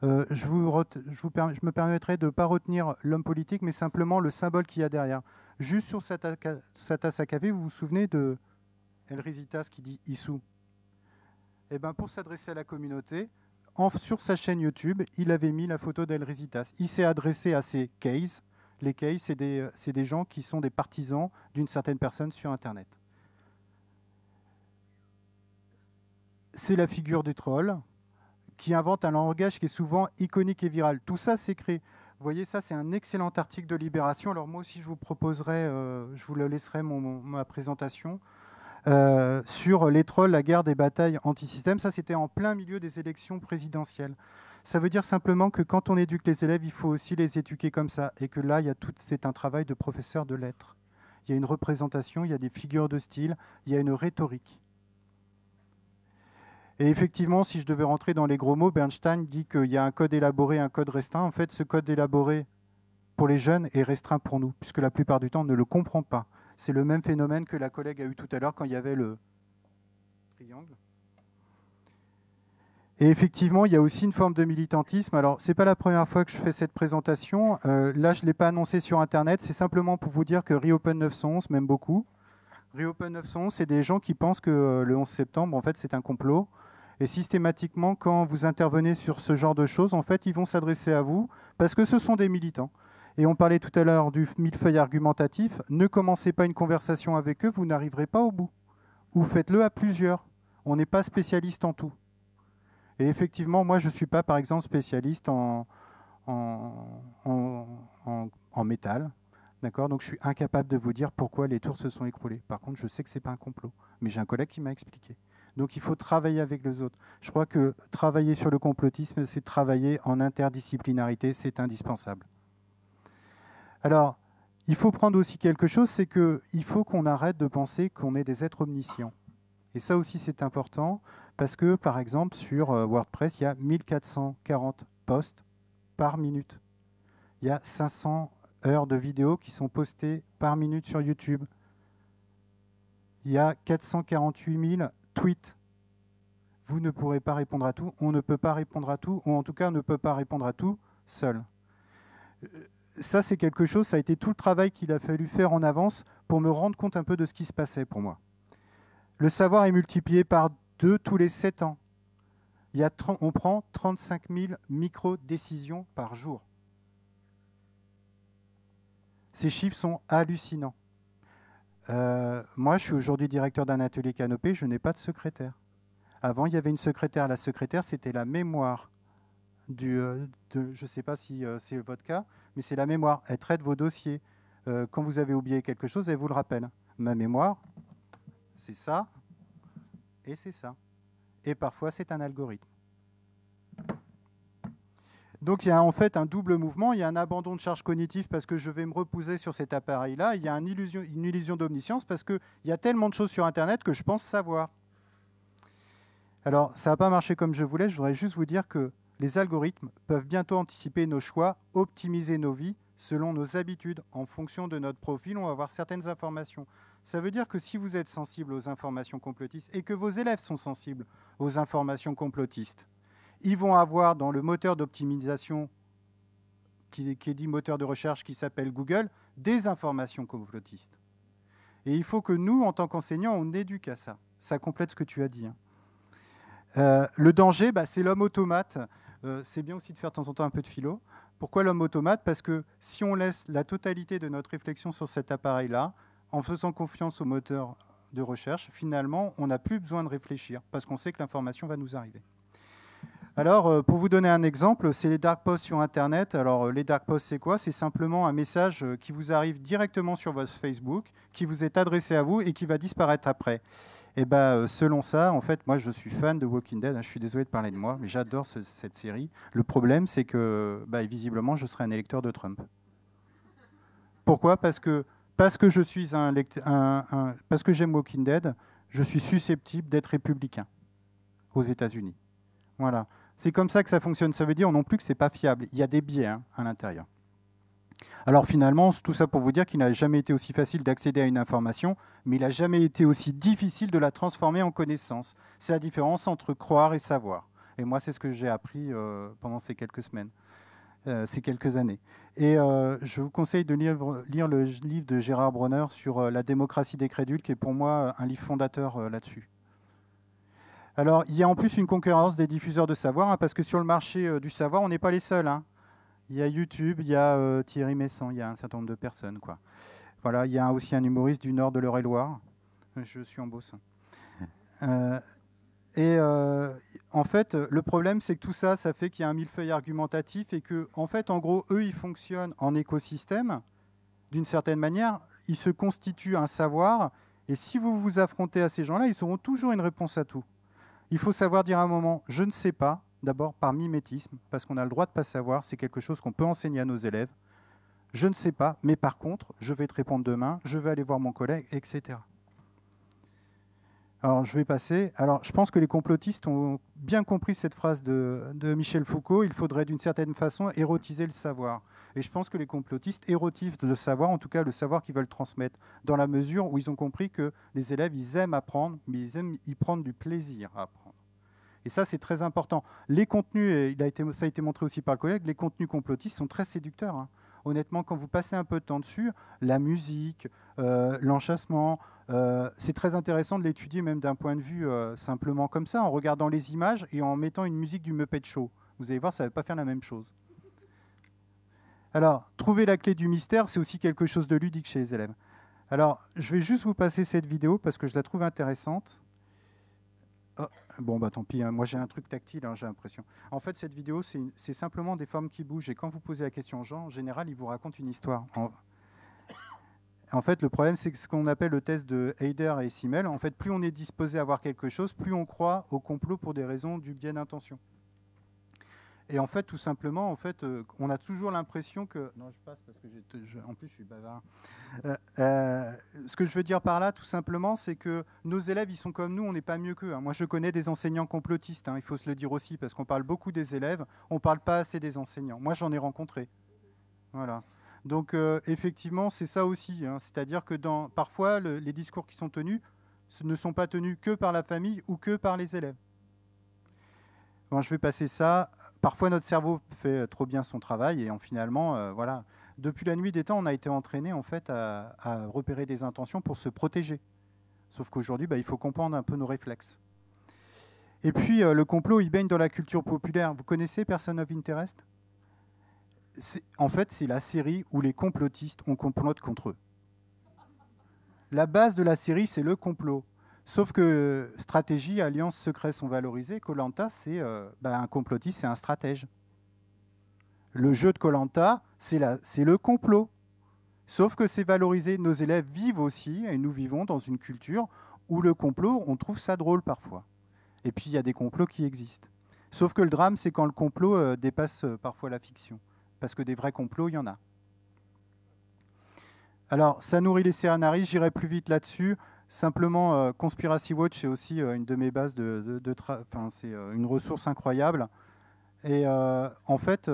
Je me permettrai de ne pas retenir l'homme politique, mais simplement le symbole qu'il y a derrière. Juste sur sa tasse à café, vous vous souvenez de Elrizitas qui dit « Issou ». Eh bien, pour s'adresser à la communauté, sur sa chaîne YouTube, il avait mis la photo d'Elrizitas. Il s'est adressé à ses cases. Les cases, c'est des gens qui sont des partisans d'une certaine personne sur Internet. C'est la figure du troll qui invente un langage qui est souvent iconique et viral. Tout ça, c'est créé. Vous voyez, ça, c'est un excellent article de Libération. Alors moi aussi, je vous proposerai, je vous le laisserai ma présentation, sur les trolls, la guerre des batailles anti-système. Ça, c'était en plein milieu des élections présidentielles. Ça veut dire simplement que quand on éduque les élèves, il faut aussi les éduquer comme ça. Et que là, c'est un travail de professeur de lettres. Il y a une représentation, il y a des figures de style, il y a une rhétorique. Et effectivement, si je devais rentrer dans les gros mots, Bernstein dit qu'il y a un code élaboré, un code restreint. En fait, ce code élaboré pour les jeunes est restreint pour nous, puisque la plupart du temps, on ne le comprend pas. C'est le même phénomène que la collègue a eu tout à l'heure quand il y avait le triangle. Et effectivement, il y a aussi une forme de militantisme. Alors, ce n'est pas la première fois que je fais cette présentation. Là, je ne l'ai pas annoncé sur Internet. C'est simplement pour vous dire que Reopen 911 m'aime beaucoup. Reopen 911, c'est des gens qui pensent que le 11 septembre, en fait, c'est un complot. Et systématiquement, quand vous intervenez sur ce genre de choses, en fait, ils vont s'adresser à vous parce que ce sont des militants. Et on parlait tout à l'heure du millefeuille argumentatif. Ne commencez pas une conversation avec eux, vous n'arriverez pas au bout. Ou faites-le à plusieurs. On n'est pas spécialiste en tout. Et effectivement, moi, je ne suis pas, par exemple, spécialiste en métal. D'accord ? Donc, je suis incapable de vous dire pourquoi les tours se sont écroulées. Par contre, je sais que ce n'est pas un complot. Mais j'ai un collègue qui m'a expliqué. Donc, il faut travailler avec les autres. Je crois que travailler sur le complotisme, c'est travailler en interdisciplinarité. C'est indispensable. Alors, il faut prendre aussi quelque chose, c'est qu'il faut qu'on arrête de penser qu'on est des êtres omniscients. Et ça aussi, c'est important, parce que, par exemple, sur WordPress, il y a 1440 posts par minute. Il y a 500 heures de vidéos qui sont postées par minute sur YouTube. Il y a 448 000 tweets. Vous ne pourrez pas répondre à tout, on ne peut pas répondre à tout, ou en tout cas, on ne peut pas répondre à tout seul. Ça, c'est quelque chose, ça a été tout le travail qu'il a fallu faire en avance pour me rendre compte un peu de ce qui se passait pour moi. Le savoir est multiplié par 2 tous les 7 ans. On prend 35 000 micro-décisions par jour. Ces chiffres sont hallucinants. Moi, je suis aujourd'hui directeur d'un atelier Canopé, je n'ai pas de secrétaire. Avant, il y avait une secrétaire. La secrétaire, c'était la mémoire. Je ne sais pas si c'est votre cas, mais c'est la mémoire. Elle traite vos dossiers. Quand vous avez oublié quelque chose, elle vous le rappelle. Ma mémoire, c'est ça, et c'est ça. Et parfois, c'est un algorithme. Donc, il y a en fait un double mouvement. Il y a un abandon de charge cognitive parce que je vais me reposer sur cet appareil-là. Il y a une illusion d'omniscience parce qu'il y a tellement de choses sur Internet que je pense savoir. Alors, ça n'a pas marché comme je voulais. Je voudrais juste vous dire que les algorithmes peuvent bientôt anticiper nos choix, optimiser nos vies selon nos habitudes. En fonction de notre profil, on va avoir certaines informations. Ça veut dire que si vous êtes sensible aux informations complotistes et que vos élèves sont sensibles aux informations complotistes, ils vont avoir dans le moteur d'optimisation qui est dit moteur de recherche qui s'appelle Google, des informations complotistes. Et il faut que nous, en tant qu'enseignants, on éduque à ça. Ça complète ce que tu as dit. Le danger, c'est l'homme automate. C'est bien aussi de faire de temps en temps un peu de philo. Pourquoi l'homme automate ? Parce que si on laisse la totalité de notre réflexion sur cet appareil-là, en faisant confiance au moteur de recherche, finalement, on n'a plus besoin de réfléchir, parce qu'on sait que l'information va nous arriver. Alors, pour vous donner un exemple, c'est les dark posts sur Internet. Alors, les dark posts, c'est quoi ? C'est simplement un message qui vous arrive directement sur votre Facebook, qui vous est adressé à vous et qui va disparaître après. Et selon ça, en fait, moi, je suis fan de Walking Dead. Je suis désolé de parler de moi, mais j'adore cette série. Le problème, c'est que, visiblement, je serai un électeur de Trump. Pourquoi ? Parce que je suis parce que j'aime Walking Dead, je suis susceptible d'être républicain aux États-Unis. Voilà. C'est comme ça que ça fonctionne. Ça veut dire non plus que c'est pas fiable. Il y a des biais à l'intérieur. Alors finalement, tout ça pour vous dire qu'il n'a jamais été aussi facile d'accéder à une information, mais il n'a jamais été aussi difficile de la transformer en connaissance. C'est la différence entre croire et savoir. Et moi, c'est ce que j'ai appris pendant ces quelques semaines, ces quelques années. Et je vous conseille de lire le livre de Gérard Bronner sur la démocratie des crédules, qui est pour moi un livre fondateur là-dessus. Alors, il y a en plus une concurrence des diffuseurs de savoir, parce que sur le marché du savoir, on n'est pas les seuls. Il y a YouTube, il y a Thierry Messant, il y a un certain nombre de personnes. Voilà, il y a aussi un humoriste du nord de l'Eure-et-Loire. Je suis en Beauce. En fait, le problème, c'est que tout ça, ça fait qu'il y a un millefeuille argumentatif et que, en fait, en gros, eux, ils fonctionnent en écosystème. D'une certaine manière, ils se constituent un savoir. Et si vous vous affrontez à ces gens-là, ils auront toujours une réponse à tout. Il faut savoir dire à un moment, je ne sais pas, d'abord par mimétisme, parce qu'on a le droit de ne pas savoir, c'est quelque chose qu'on peut enseigner à nos élèves. Je ne sais pas, mais par contre, je vais te répondre demain, je vais aller voir mon collègue, etc. Alors, je vais passer. Alors, je pense que les complotistes ont bien compris cette phrase de Michel Foucault, il faudrait d'une certaine façon érotiser le savoir. Et je pense que les complotistes érotisent le savoir, en tout cas le savoir qu'ils veulent transmettre, dans la mesure où ils ont compris que les élèves, ils aiment apprendre, mais ils aiment y prendre du plaisir à apprendre. Et ça, c'est très important. Les contenus, et ça a été montré aussi par le collègue, les contenus complotistes sont très séducteurs, hein. Honnêtement, quand vous passez un peu de temps dessus, la musique, l'enchâssement, c'est très intéressant de l'étudier même d'un point de vue simplement comme ça, en regardant les images et en mettant une musique du Muppet Show. Vous allez voir, ça ne va pas faire la même chose. Alors, trouver la clé du mystère, c'est aussi quelque chose de ludique chez les élèves. Alors, je vais juste vous passer cette vidéo parce que je la trouve intéressante. Oh, bon, bah tant pis, hein. Moi j'ai un truc tactile, hein, j'ai l'impression. En fait, cette vidéo, c'est simplement des formes qui bougent. Et quand vous posez la question aux gens, en général, ils vous racontent une histoire. En fait, le problème, c'est que ce qu'on appelle le test de Heider et Simmel, en fait, plus on est disposé à voir quelque chose, plus on croit au complot pour des raisons du biais d'intention. Et en fait, tout simplement, en fait, on a toujours l'impression que... Non, je passe parce que en plus, je suis bavard. Ce que je veux dire par là, tout simplement, c'est que nos élèves, ils sont comme nous, on n'est pas mieux qu'eux, hein. Moi, je connais des enseignants complotistes, hein, il faut se le dire aussi, parce qu'on parle beaucoup des élèves, on ne parle pas assez des enseignants. Moi, j'en ai rencontré. Voilà. Donc, effectivement, c'est ça aussi, hein. C'est-à-dire que parfois, les discours qui sont tenus ne sont pas tenus que par la famille ou que par les élèves. Bon, je vais passer ça. Parfois, notre cerveau fait trop bien son travail et finalement, voilà. Depuis la nuit des temps, on a été entraîné en fait à repérer des intentions pour se protéger. Sauf qu'aujourd'hui, il faut comprendre un peu nos réflexes. Et puis, le complot, il baigne dans la culture populaire. Vous connaissez Person of Interest ? En fait, c'est la série où les complotistes, on complote contre eux. La base de la série, c'est le complot. Sauf que stratégie, alliances, secrets sont valorisés. Koh-Lanta, c'est un complotiste, c'est un stratège. Le jeu de Koh-Lanta, c'est le complot. Sauf que c'est valorisé. Nos élèves vivent aussi, et nous vivons dans une culture où le complot, on trouve ça drôle parfois. Et puis, il y a des complots qui existent. Sauf que le drame, c'est quand le complot dépasse parfois la fiction. Parce que des vrais complots, il y en a. Alors, ça nourrit les scénaristes, j'irai plus vite là-dessus. Simplement, Conspiracy Watch, c'est aussi une de mes bases c'est une ressource incroyable. Et en fait,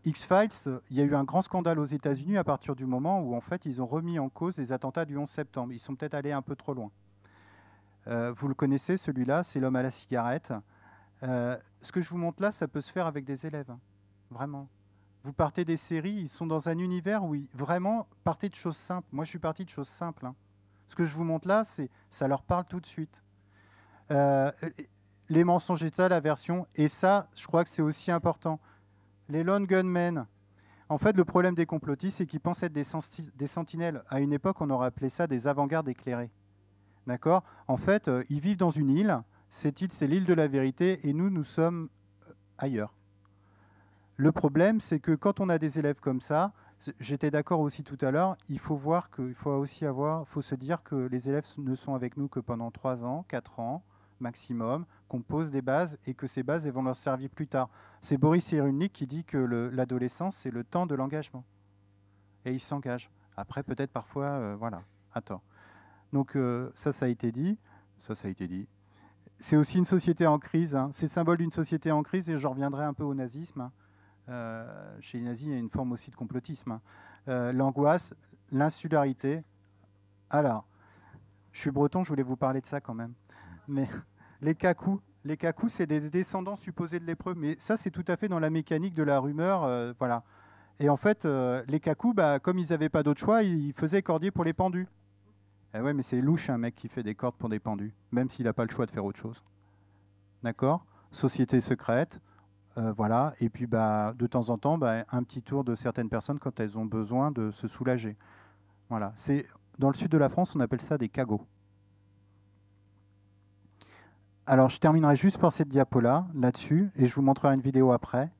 X-Files, il y a eu un grand scandale aux États-Unis à partir du moment où en fait, ils ont remis en cause les attentats du 11 septembre. Ils sont peut-être allés un peu trop loin. Vous le connaissez, celui-là, c'est l'homme à la cigarette. Ce que je vous montre là, ça peut se faire avec des élèves, hein, vraiment. Vous partez des séries, ils sont dans un univers où vraiment partez de choses simples. Moi, je suis parti de choses simples, hein. Ce que je vous montre là, ça leur parle tout de suite. Les mensonges états, la version, et ça, je crois que c'est aussi important. Les lone gunmen. En fait, le problème des complotistes, c'est qu'ils pensent être des sentinelles. À une époque, on aurait appelé ça des avant-gardes éclairés. D'accord ? En fait, ils vivent dans une île. Cette île, c'est l'île de la vérité, et nous sommes ailleurs. Le problème, c'est que quand on a des élèves comme ça, j'étais d'accord aussi tout à l'heure, il faut se dire que les élèves ne sont avec nous que pendant 3 ans, 4 ans maximum, qu'on pose des bases et que ces bases elles vont leur servir plus tard. C'est Boris Cyrulnik qui dit que l'adolescence, c'est le temps de l'engagement. Et ils s'engagent. Après, peut-être parfois, voilà. Attends. Donc ça a été dit. Ça a été dit. C'est aussi une société en crise, hein. C'est le symbole d'une société en crise et je reviendrai un peu au nazisme, hein. Chez les nazis, il y a une forme aussi de complotisme, hein. L'angoisse, l'insularité. Alors, je suis breton, je voulais vous parler de ça quand même. Mais les cacous, c'est des descendants supposés de lépreux. Mais ça, c'est tout à fait dans la mécanique de la rumeur. Voilà. Et en fait, les cacous, comme ils n'avaient pas d'autre choix, ils faisaient cordier pour les pendus. Eh ouais, mais c'est louche un mec qui fait des cordes pour des pendus, même s'il n'a pas le choix de faire autre chose. D'accord ? Société secrète. Voilà, et puis de temps en temps, un petit tour de certaines personnes quand elles ont besoin de se soulager. Voilà, dans le sud de la France, on appelle ça des cagots. Alors, je terminerai juste par cette diapo-là, là-dessus, et je vous montrerai une vidéo après.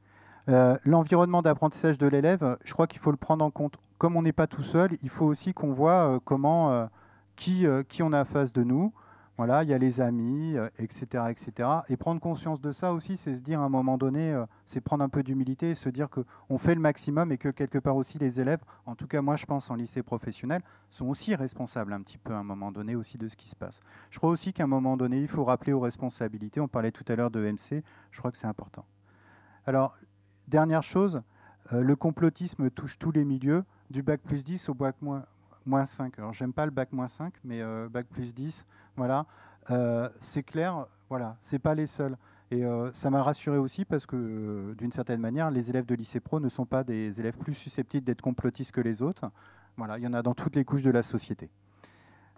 L'environnement d'apprentissage de l'élève, je crois qu'il faut le prendre en compte. Comme on n'est pas tout seul, il faut aussi qu'on voit qui on a en face de nous. Voilà, il y a les amis, etc., etc. Et prendre conscience de ça aussi, c'est se dire à un moment donné, c'est prendre un peu d'humilité et se dire qu'on fait le maximum et que quelque part aussi les élèves, en tout cas moi je pense en lycée professionnel, sont aussi responsables un petit peu à un moment donné aussi de ce qui se passe. Je crois aussi qu'à un moment donné, il faut rappeler aux responsabilités. On parlait tout à l'heure de MC, je crois que c'est important. Alors, dernière chose, le complotisme touche tous les milieux, du bac plus 10 au bac moins 5. Alors, j'aime pas le bac moins 5, mais bac plus 10, voilà. C'est clair, voilà, c'est pas les seuls. Et ça m'a rassuré aussi parce que, d'une certaine manière, les élèves de lycée pro ne sont pas des élèves plus susceptibles d'être complotistes que les autres. Voilà, il y en a dans toutes les couches de la société.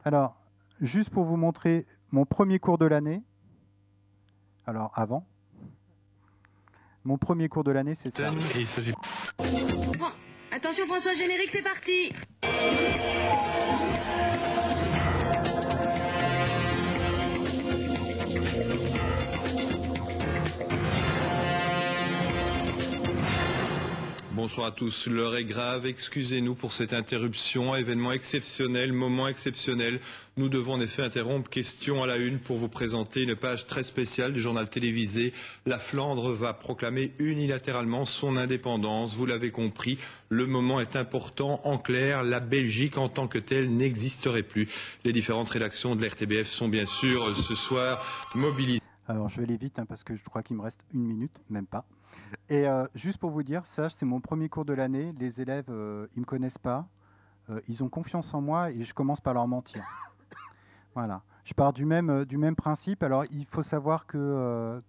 Alors, juste pour vous montrer mon premier cours de l'année. Alors, avant. Mon premier cours de l'année, c'est ça. Attention François, générique, c'est parti. Bonsoir à tous. L'heure est grave. Excusez-nous pour cette interruption. Événement exceptionnel, moment exceptionnel. Nous devons en effet interrompre Question à la une pour vous présenter une page très spéciale du journal télévisé. La Flandre va proclamer unilatéralement son indépendance. Vous l'avez compris, le moment est important. En clair, la Belgique en tant que telle n'existerait plus. Les différentes rédactions de l'RTBF sont bien sûr ce soir mobilisées. Alors, je vais aller vite parce que je crois qu'il me reste 1 minute, même pas. Et juste pour vous dire, ça, c'est mon premier cours de l'année. Les élèves, ils ne me connaissent pas. Ils ont confiance en moi et je commence par leur mentir. Voilà. Je pars du même principe. Alors, il faut savoir qu'une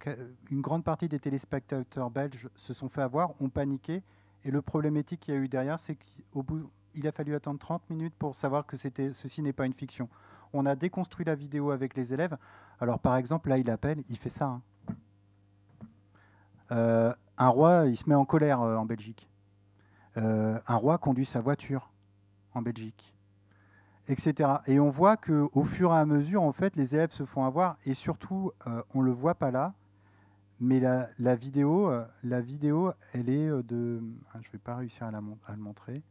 grande partie des téléspectateurs belges se sont fait avoir, ont paniqué. Et le problématique qu'il y a eu derrière, c'est qu'au bout, il a fallu attendre 30 minutes pour savoir que ceci n'est pas une fiction. On a déconstruit la vidéo avec les élèves. Alors, par exemple, là, il appelle, il fait ça. Un roi, il se met en colère en Belgique. Un roi conduit sa voiture en Belgique, etc. Et on voit qu'au fur et à mesure, en fait, les élèves se font avoir. Et surtout, on ne le voit pas là, mais la vidéo, elle est de... Je ne vais pas réussir à le montrer.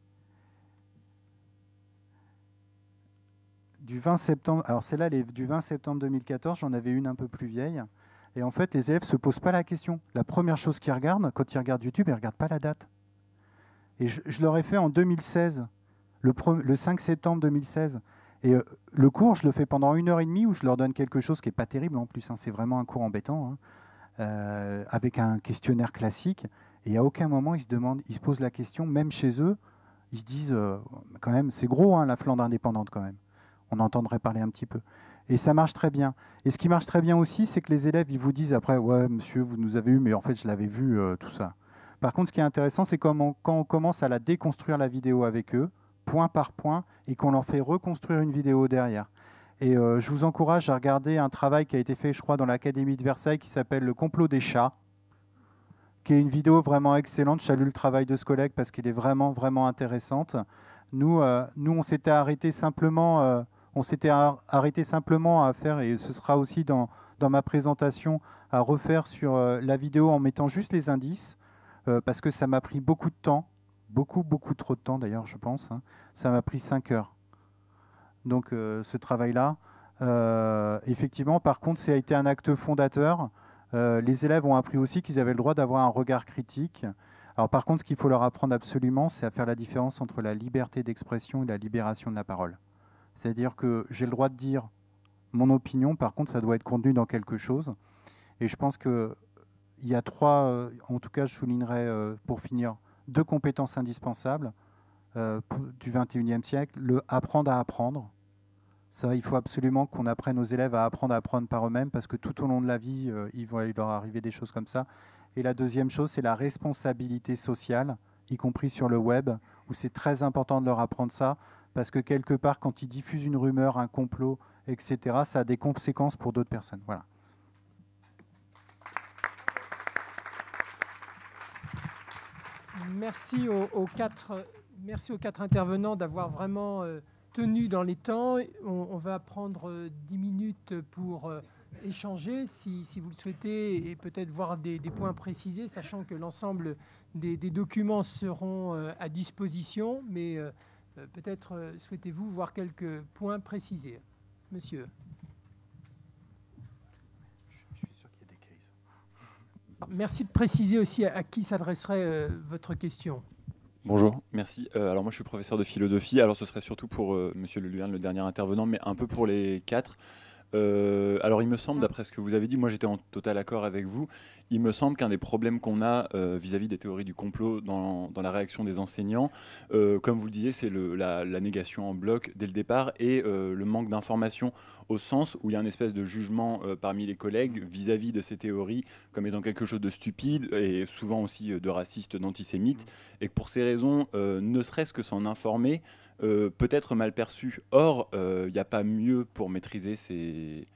Du 20 septembre, alors celle-là, elle est du 20 septembre 2014, j'en avais une un peu plus vieille. Et en fait, les élèves ne se posent pas la question. La première chose qu'ils regardent, quand ils regardent YouTube, ils ne regardent pas la date. Et je leur ai fait en 2016, le 5 septembre 2016. Et le cours, je le fais pendant 1h30 où je leur donne quelque chose qui n'est pas terrible en plus. C'est vraiment un cours embêtant, avec un questionnaire classique. Et à aucun moment, ils se posent la question, même chez eux, ils se disent, quand même, c'est gros, la Flandre indépendante quand même. On entendrait parler un petit peu. Et ça marche très bien. Et ce qui marche très bien aussi, c'est que les élèves, ils vous disent après, ouais, monsieur, vous nous avez eu, mais en fait, je l'avais vu, tout ça. Par contre, ce qui est intéressant, c'est quand on commence à la déconstruire, la vidéo avec eux, point par point, et qu'on leur fait reconstruire une vidéo derrière. Et je vous encourage à regarder un travail qui a été fait, je crois, dans l'Académie de Versailles, qui s'appelle Le complot des chats, qui est une vidéo vraiment excellente. Je salue le travail de ce collègue parce qu'il est vraiment, vraiment intéressante. Nous, on s'était arrêté simplement... à faire, et ce sera aussi dans ma présentation, à refaire sur la vidéo en mettant juste les indices, parce que ça m'a pris beaucoup de temps, beaucoup trop de temps d'ailleurs, je pense. Ça m'a pris 5 heures. Donc ce travail-là, effectivement, par contre, ça a été un acte fondateur. Les élèves ont appris aussi qu'ils avaient le droit d'avoir un regard critique. Alors par contre, ce qu'il faut leur apprendre absolument, c'est à faire la différence entre la liberté d'expression et la libération de la parole. C'est-à-dire que j'ai le droit de dire mon opinion, par contre, ça doit être contenu dans quelque chose. Et je pense qu'il y a 3, en tout cas, je soulignerai pour finir, 2 compétences indispensables du XXIe siècle. Le apprendre à apprendre. Ça, il faut absolument qu'on apprenne aux élèves à apprendre par eux-mêmes, parce que tout au long de la vie, il va leur arriver des choses comme ça. Et la deuxième chose, c'est la responsabilité sociale, y compris sur le web, où c'est très important de leur apprendre ça, parce que quelque part, quand ils diffusent une rumeur, un complot, etc., ça a des conséquences pour d'autres personnes. Voilà. Merci aux 4 intervenants d'avoir vraiment tenu dans les temps. On va prendre 10 minutes pour échanger, si vous le souhaitez, et peut-être voir des points précisés, sachant que l'ensemble des documents seront à disposition, mais peut-être souhaitez-vous voir quelques points précisés. Monsieur. Je suis sûr qu'il y a des cases. Merci de préciser aussi à qui s'adresserait votre question. Bonjour, merci. Alors moi je suis professeur de philosophie, alors ce serait surtout pour Monsieur Leluyerne, le dernier intervenant, mais un peu pour les 4. Alors il me semble, d'après ce que vous avez dit, moi j'étais en total accord avec vous, il me semble qu'un des problèmes qu'on a vis-à-vis des théories du complot dans la réaction des enseignants, comme vous le disiez, c'est la négation en bloc dès le départ et le manque d'information au sens où il y a une espèce de jugement parmi les collègues vis-à-vis de ces théories comme étant quelque chose de stupide et souvent aussi de raciste, d'antisémite, et que pour ces raisons, ne serait-ce que s'en informer, peut être mal perçu. Or, il n'y a pas mieux pour maîtriser ces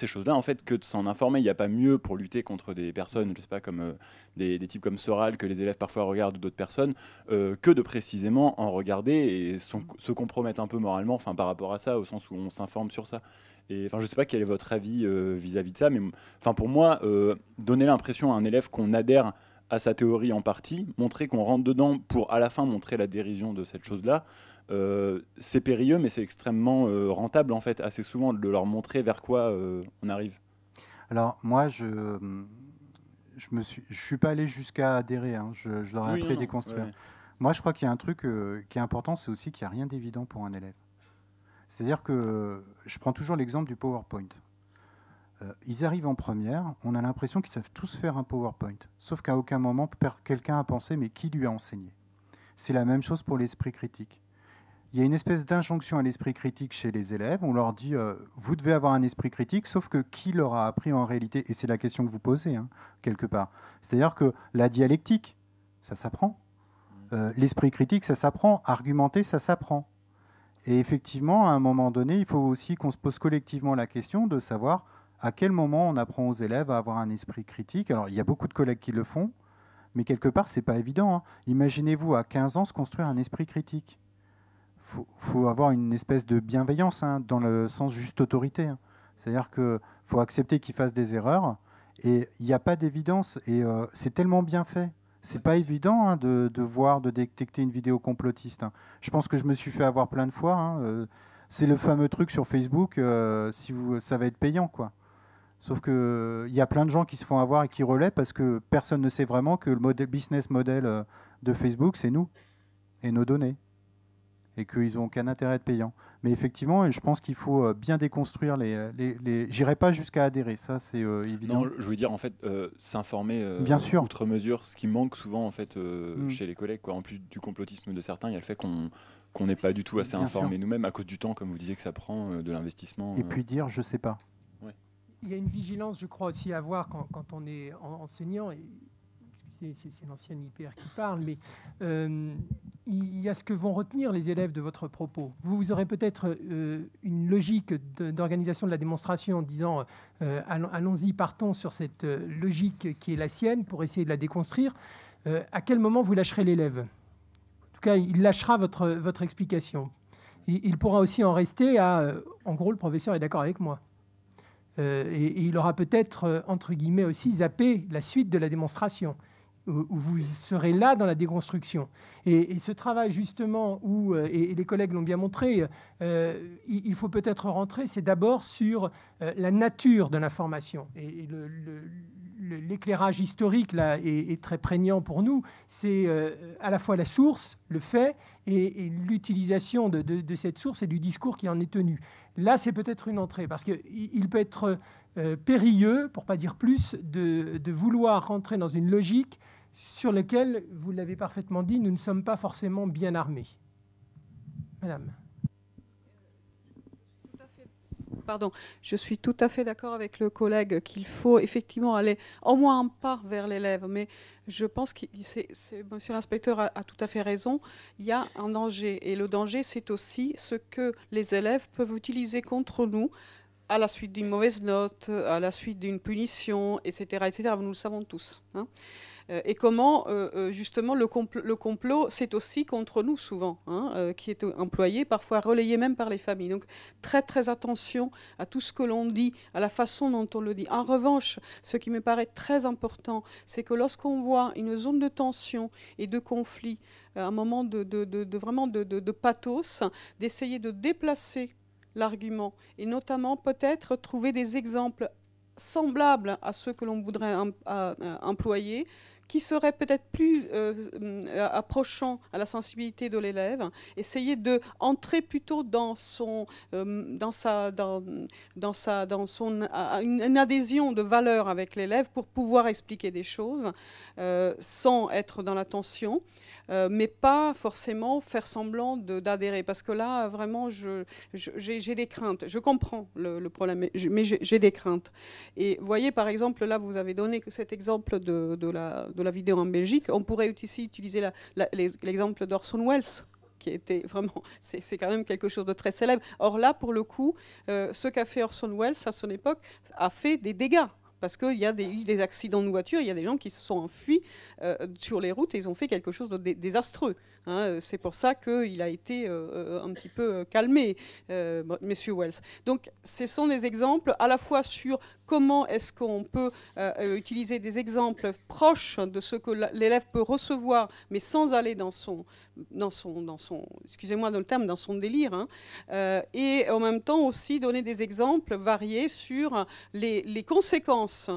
choses-là, en fait, que de s'en informer. Il n'y a pas mieux pour lutter contre des personnes, je sais pas, comme des types comme Soral, que les élèves parfois regardent, ou d'autres personnes, que de précisément en regarder et se compromettre un peu moralement, par rapport à ça, au sens où on s'informe sur ça. Et je ne sais pas quel est votre avis vis-à-vis de ça, mais pour moi, donner l'impression à un élève qu'on adhère à sa théorie en partie, montrer qu'on rentre dedans pour à la fin montrer la dérision de cette chose-là, c'est périlleux, mais c'est extrêmement rentable en fait, assez souvent, de leur montrer vers quoi on arrive. Alors moi, je suis pas allé jusqu'à adhérer, hein. Je leur ai appris à déconstruire. Ouais. Moi, je crois qu'il y a un truc qui est important, c'est aussi qu'il n'y a rien d'évident pour un élève. C'est-à-dire que je prends toujours l'exemple du PowerPoint. Ils arrivent en première, on a l'impression qu'ils savent tous faire un PowerPoint, sauf qu'à aucun moment quelqu'un a pensé, mais qui lui a enseigné? C'est la même chose pour l'esprit critique. Il y a une espèce d'injonction à l'esprit critique chez les élèves. On leur dit vous devez avoir un esprit critique, sauf que qui leur a appris en réalité? Et c'est la question que vous posez, hein, quelque part. C'est-à-dire que la dialectique, ça s'apprend. L'esprit critique, ça s'apprend. Argumenter, ça s'apprend. Et effectivement, à un moment donné, il faut aussi qu'on se pose collectivement la question de savoir à quel moment on apprend aux élèves à avoir un esprit critique. Alors, il y a beaucoup de collègues qui le font, mais quelque part, ce n'est pas évident, hein. Imaginez-vous, à 15 ans, se construire un esprit critique. Faut avoir une espèce de bienveillance, hein, dans le sens juste autorité, hein. C'est-à-dire qu'il faut accepter qu'ils fassent des erreurs, et il n'y a pas d'évidence, et c'est tellement bien fait. C'est pas évident, hein, de détecter une vidéo complotiste, hein. Je pense que je me suis fait avoir plein de fois, hein. C'est le fameux truc sur Facebook, ça va être payant, quoi. Sauf qu'il y a plein de gens qui se font avoir et qui relaient parce que personne ne sait vraiment que le business model de Facebook, c'est nous et nos données. Et qu'ils n'ont aucun intérêt de payant. Mais effectivement, je pense qu'il faut bien déconstruire J'irai pas jusqu'à adhérer, ça c'est évident. Non, je veux dire, en fait, s'informer outre mesure, ce qui manque souvent en fait, chez les collègues, quoi. En plus du complotisme de certains, il y a le fait qu'on n'est pas du tout assez informés nous-mêmes, à cause du temps, comme vous disiez, que ça prend, de l'investissement. Et puis dire, je sais pas. Ouais. Il y a une vigilance, je crois, aussi à avoir quand on est enseignant. C'est l'ancienne IPR qui parle, mais il y a ce que vont retenir les élèves de votre propos. Vous aurez peut-être une logique d'organisation de la démonstration en disant allons-y, partons sur cette logique qui est la sienne pour essayer de la déconstruire. À quel moment vous lâcherez l'élève? En tout cas, il lâchera votre explication. Il pourra aussi en rester à en gros, le professeur est d'accord avec moi. Et il aura peut-être, entre guillemets, aussi zappé la suite de la démonstration, où vous serez là dans la déconstruction. Et ce travail, justement, et les collègues l'ont bien montré, il faut peut-être rentrer, c'est d'abord sur la nature de l'information. Et l'éclairage historique, là, est très prégnant pour nous. C'est à la fois la source, le fait, et l'utilisation de cette source et du discours qui en est tenu. Là, c'est peut-être une entrée, parce qu'il peut être périlleux, pour ne pas dire plus, de vouloir rentrer dans une logique sur laquelle, vous l'avez parfaitement dit, nous ne sommes pas forcément bien armés. Madame. Pardon, je suis tout à fait d'accord avec le collègue qu'il faut effectivement aller au moins un pas vers l'élève, mais je pense que monsieur l'inspecteur a tout à fait raison, il y a un danger, et le danger, c'est aussi ce que les élèves peuvent utiliser contre nous à la suite d'une mauvaise note, à la suite d'une punition, etc., etc. Nous le savons tous, hein. Et comment, justement, le complot, c'est aussi contre nous, souvent, hein, qui est employé, parfois relayé même par les familles. Donc, très, très attention à tout ce que l'on dit, à la façon dont on le dit. En revanche, ce qui me paraît très important, c'est que lorsqu'on voit une zone de tension et de conflit, un moment vraiment de pathos, d'essayer de déplacer l'argument, et notamment peut-être trouver des exemples semblables à ceux que l'on voudrait employer, qui serait peut-être plus approchant à la sensibilité de l'élève, essayer de entrer plutôt dans une adhésion de valeur avec l'élève pour pouvoir expliquer des choses sans être dans la tension. Mais pas forcément faire semblant d'adhérer. Parce que là, vraiment, j'ai des craintes. Je comprends le problème, mais j'ai des craintes. Et vous voyez, par exemple, là, vous avez donné cet exemple de la vidéo en Belgique. On pourrait aussi utiliser l'exemple d'Orson Welles, qui était vraiment, c'est quand même quelque chose de très célèbre. Or là, pour le coup, ce qu'a fait Orson Welles à son époque a fait des dégâts. Parce qu'il y a eu des accidents de voiture, il y a des gens qui se sont enfuis sur les routes et ils ont fait quelque chose de désastreux. Hein. C'est pour ça qu'il a été un petit peu calmé, Monsieur Welles. Donc, ce sont des exemples à la fois sur comment est-ce qu'on peut utiliser des exemples proches de ce que l'élève peut recevoir, mais sans aller dans son excusez-moi le terme, dans son délire, hein, et en même temps aussi donner des exemples variés sur les conséquences,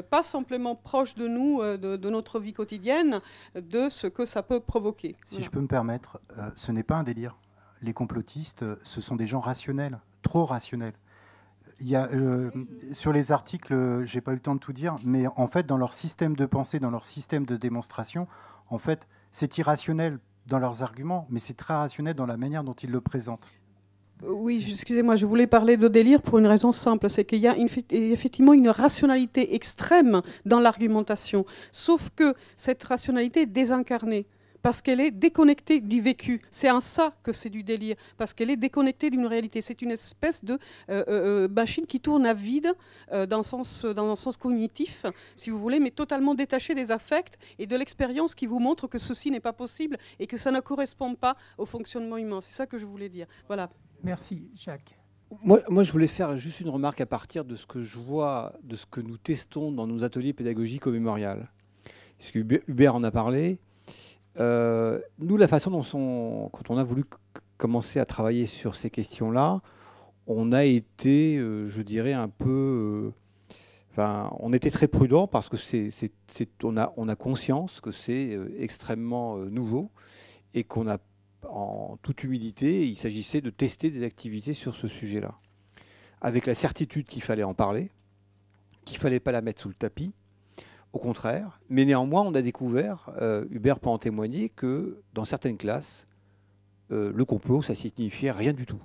pas simplement proches de nous, de notre vie quotidienne, de ce que ça peut provoquer. Si je peux me permettre, ce n'est pas un délire. Les complotistes, ce sont des gens rationnels, trop rationnels. Il y a, sur les articles, j'ai pas eu le temps de tout dire, mais en fait, dans leur système de pensée, dans leur système de démonstration, en fait, c'est irrationnel dans leurs arguments, mais c'est très rationnel dans la manière dont ils le présentent. Oui, excusez-moi, je voulais parler de délire pour une raison simple, c'est qu'il y a effectivement une rationalité extrême dans l'argumentation, sauf que cette rationalité est désincarnée, parce qu'elle est déconnectée du vécu. C'est en ça que c'est du délire, parce qu'elle est déconnectée d'une réalité. C'est une espèce de machine qui tourne à vide dans un sens cognitif, si vous voulez, mais totalement détachée des affects et de l'expérience qui vous montre que ceci n'est pas possible et que ça ne correspond pas au fonctionnement humain. C'est ça que je voulais dire. Voilà. Merci, Jacques. Moi, je voulais faire juste une remarque à partir de ce que je vois, de ce que nous testons dans nos ateliers pédagogiques au Mémorial. Parce que Hubert en a parlé. Nous, la façon dont quand on a voulu commencer à travailler sur ces questions-là, on a été, je dirais, un peu... on était très prudent parce que on a conscience que c'est extrêmement nouveau et qu'on a, en toute humilité, il s'agissait de tester des activités sur ce sujet-là. Avec la certitude qu'il fallait en parler, qu'il ne fallait pas la mettre sous le tapis, au contraire. Mais néanmoins, on a découvert, Hubert peut en témoigner, que dans certaines classes, le complot, ça signifiait rien du tout.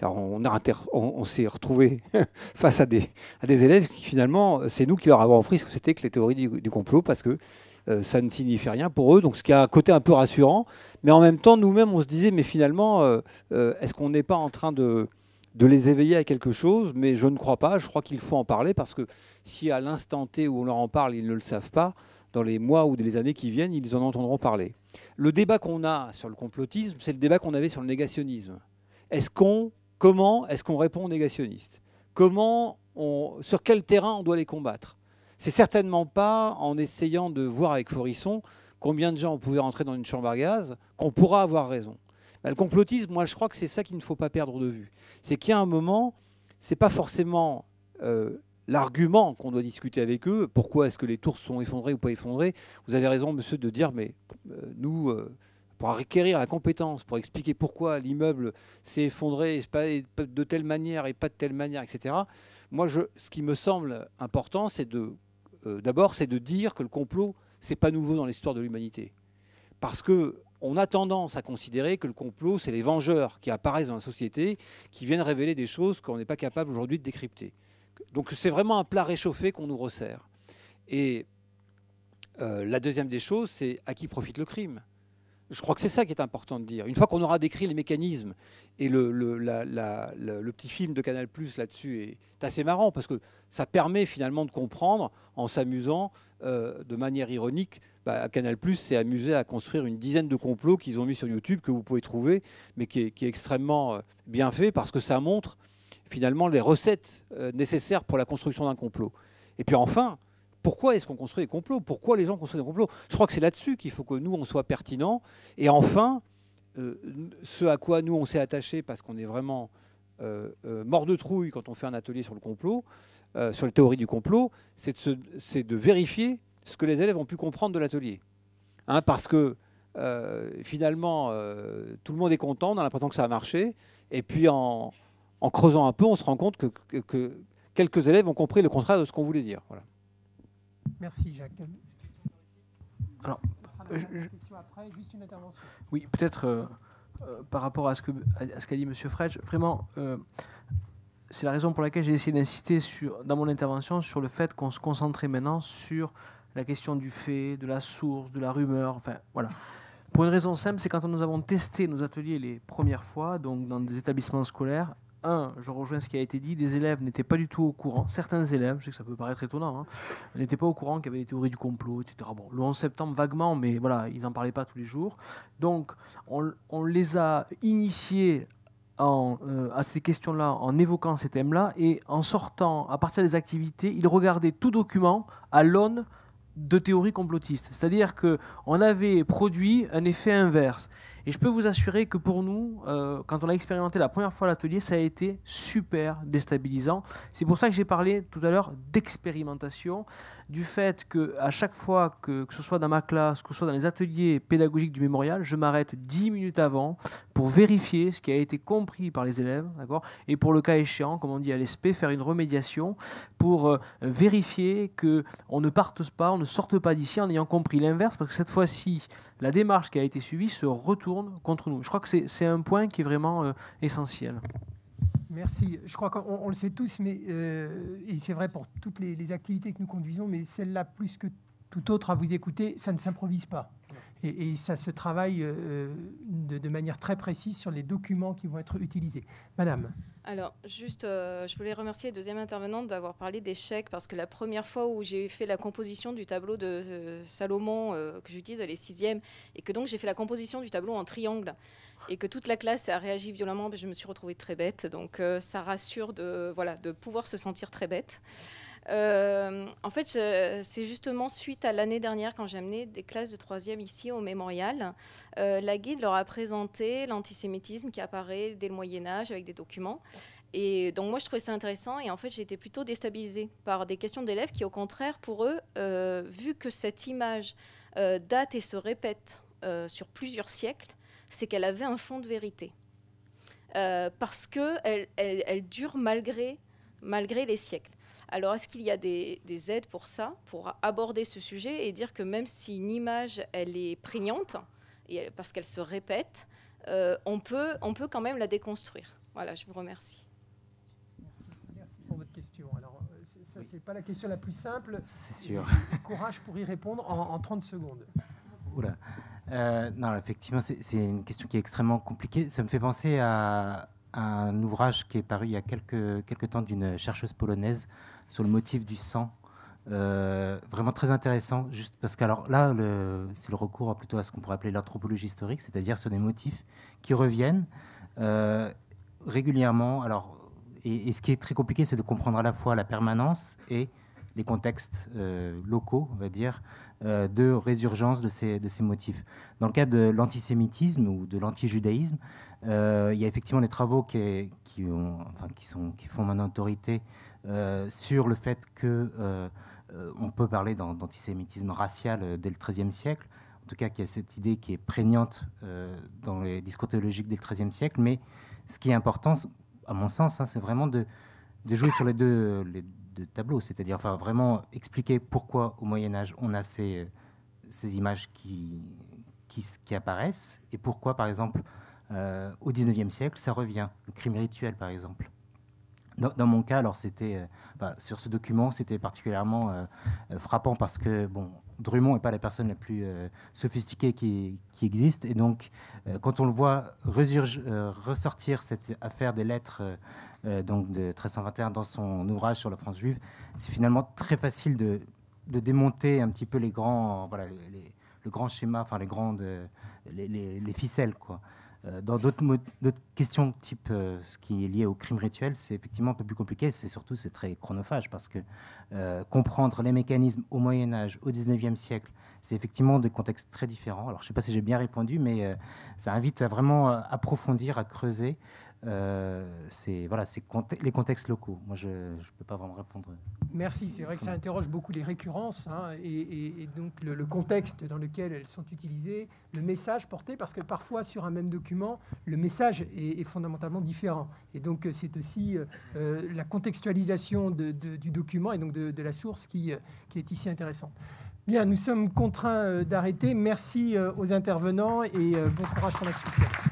On s'est retrouvé face à des élèves qui, finalement, c'est nous qui leur avons appris ce que c'était que les théories du complot, parce que ça ne signifiait rien pour eux. Donc, ce qui a un côté un peu rassurant. Mais en même temps, nous-mêmes, on se disait, mais finalement, est-ce qu'on n'est pas en train de les éveiller à quelque chose? Mais je ne crois pas. Je crois qu'il faut en parler, parce que si à l'instant T où on leur en parle, ils ne le savent pas, dans les mois ou les années qui viennent, ils en entendront parler. Le débat qu'on a sur le complotisme, c'est le débat qu'on avait sur le négationnisme. Comment est-ce qu'on répond aux négationnistes? Sur quel terrain on doit les combattre? C'est certainement pas en essayant de voir avec Forisson combien de gens on pouvait rentrer dans une chambre à gaz qu'on pourra avoir raison. Le complotisme, moi je crois que c'est ça qu'il ne faut pas perdre de vue. C'est qu'il y a un moment, c'est pas forcément l'argument qu'on doit discuter avec eux. Pourquoi est-ce que les tours sont effondrées ou pas effondrées? Vous avez raison, monsieur, de dire, mais nous, pour acquérir la compétence, pour expliquer pourquoi l'immeuble s'est effondré de telle manière et pas de telle manière, etc. Moi, ce qui me semble important, c'est d'abord, c'est de dire que le complot, c'est pas nouveau dans l'histoire de l'humanité. Parce qu'on a tendance à considérer que le complot, c'est les vengeurs qui apparaissent dans la société, qui viennent révéler des choses qu'on n'est pas capable aujourd'hui de décrypter. Donc c'est vraiment un plat réchauffé qu'on nous resserre. Et la deuxième des choses, c'est à qui profite le crime. Je crois que c'est ça qui est important de dire. Une fois qu'on aura décrit les mécanismes, et le petit film de Canal+ là-dessus est assez marrant, parce que ça permet finalement de comprendre, en s'amusant de manière ironique. Canal+ s'est amusé à construire une dizaine de complots qu'ils ont mis sur YouTube, que vous pouvez trouver, mais qui est extrêmement bien fait, parce que ça montre finalement les recettes nécessaires pour la construction d'un complot. Et puis enfin, pourquoi est-ce qu'on construit des complots? Pourquoi les gens construisent des complots? Je crois que c'est là-dessus qu'il faut que nous, on soit pertinents. Et enfin, ce à quoi nous, on s'est attaché, parce qu'on est vraiment mort de trouille quand on fait un atelier sur le complot, sur les théories du complot, c'est de vérifier ce que les élèves ont pu comprendre de l'atelier. Hein, parce que finalement, tout le monde est content, on a l'impression que ça a marché, et puis en creusant un peu, on se rend compte que quelques élèves ont compris le contraire de ce qu'on voulait dire. Voilà. Merci Jacques. Alors, question après, juste une intervention. Oui, peut-être par rapport à ce qu'a dit M. Fretsch, vraiment, c'est la raison pour laquelle j'ai essayé d'insister dans mon intervention sur le fait qu'on se concentrait maintenant sur la question du fait, de la source, de la rumeur, enfin voilà. Pour une raison simple, c'est quand nous avons testé nos ateliers les premières fois, donc dans des établissements scolaires, je rejoins ce qui a été dit, des élèves n'étaient pas du tout au courant, certains élèves, je sais que ça peut paraître étonnant, n'étaient pas au courant qu'il y avait des théories du complot, etc. Bon, le 11 septembre vaguement, mais voilà, ils n'en parlaient pas tous les jours. Donc on les a initiés à ces questions-là en évoquant ces thèmes-là, et en sortant, à partir des activités, ils regardaient tout document à l'aune de théories complotistes. C'est-à-dire qu'on avait produit un effet inverse. Et je peux vous assurer que pour nous, quand on a expérimenté la première fois l'atelier, ça a été super déstabilisant. C'est pour ça que j'ai parlé tout à l'heure d'expérimentation, du fait qu'à chaque fois, que ce soit dans ma classe, que ce soit dans les ateliers pédagogiques du mémorial, je m'arrête 10 minutes avant pour vérifier ce qui a été compris par les élèves, d'accord, et pour le cas échéant, comme on dit à l'ESP, faire une remédiation pour vérifier qu'on ne parte pas, on ne sorte pas d'ici en ayant compris l'inverse, parce que cette fois-ci, la démarche qui a été suivie se retourne contre nous. Je crois que c'est un point qui est vraiment essentiel. Merci. Je crois qu'on le sait tous, mais et c'est vrai pour toutes les activités que nous conduisons, mais celle-là, plus que tout autre à vous écouter, ça ne s'improvise pas. Et ça se travaille de manière très précise sur les documents qui vont être utilisés. Madame. Alors, juste, je voulais remercier la deuxième intervenante d'avoir parlé d'échecs, parce que la première fois où j'ai fait la composition du tableau de Salomon, que j'utilise, elle est 6e, et que donc j'ai fait la composition du tableau en triangle, et que toute la classe a réagi violemment, je me suis retrouvée très bête. Donc ça rassure de pouvoir se sentir très bête. En fait, c'est justement suite à l'année dernière, quand j'ai amené des classes de 3e ici au mémorial, la guide leur a présenté l'antisémitisme qui apparaît dès le Moyen-Âge avec des documents. Et donc moi, je trouvais ça intéressant, et en fait, j'ai été plutôt déstabilisée par des questions d'élèves qui, au contraire, pour eux, vu que cette image date et se répète sur plusieurs siècles, c'est qu'elle avait un fond de vérité. Parce qu'elle dure malgré les siècles. Alors, est-ce qu'il y a des aides pour ça, pour aborder ce sujet et dire que même si une image, elle est prégnante, parce qu'elle se répète, on peut quand même la déconstruire. Voilà, je vous remercie. Merci pour votre question. Alors, ça, c'est pas la question la plus simple. C'est sûr. Courage pour y répondre en 30 secondes. Oula. Non, effectivement, c'est une question qui est extrêmement compliquée. Ça me fait penser à un ouvrage qui est paru il y a quelques temps d'une chercheuse polonaise sur le motif du sang. Vraiment très intéressant, juste parce que alors là, c'est le recours plutôt à ce qu'on pourrait appeler l'anthropologie historique, c'est-à-dire sur des motifs qui reviennent régulièrement. Alors, et ce qui est très compliqué, c'est de comprendre à la fois la permanence et les contextes locaux, on va dire, de résurgence de ces motifs. Dans le cas de l'antisémitisme ou de l'antijudaïsme, il y a effectivement des travaux qui font maintenant autorité sur le fait qu'on peut parler d'antisémitisme racial dès le XIIIe siècle, en tout cas qu'il y a cette idée qui est prégnante dans les discours théologiques dès le XIIIe siècle, mais ce qui est important, à mon sens, c'est vraiment de jouer sur les deux tableaux, c'est-à-dire vraiment expliquer pourquoi au Moyen-Âge on a ces images qui apparaissent, et pourquoi, par exemple, au XIXe siècle, ça revient. Le crime rituel, par exemple. Dans mon cas, alors sur ce document, c'était particulièrement frappant parce que Drummond n'est pas la personne la plus sophistiquée qui existe, et donc quand on le voit ressortir cette affaire des lettres donc de 1321 dans son ouvrage sur la France juive, c'est finalement très facile de démonter un petit peu les grands, le grand schéma, les ficelles, quoi. Dans d'autres questions type ce qui est lié au crime rituel, c'est effectivement un peu plus compliqué. C'est très chronophage parce que comprendre les mécanismes au Moyen-Âge, au XIXe siècle, c'est effectivement des contextes très différents. Alors, je ne sais pas si j'ai bien répondu, mais ça invite à vraiment approfondir, à creuser. Les contextes locaux. Moi, je ne peux pas vraiment répondre. Merci. C'est vrai que ça interroge beaucoup les récurrences et donc le contexte dans lequel elles sont utilisées, le message porté, parce que parfois sur un même document, le message est fondamentalement différent. Et donc c'est aussi la contextualisation du document et donc de la source qui est ici intéressante. Bien, nous sommes contraints d'arrêter. Merci aux intervenants et bon courage pour la suite.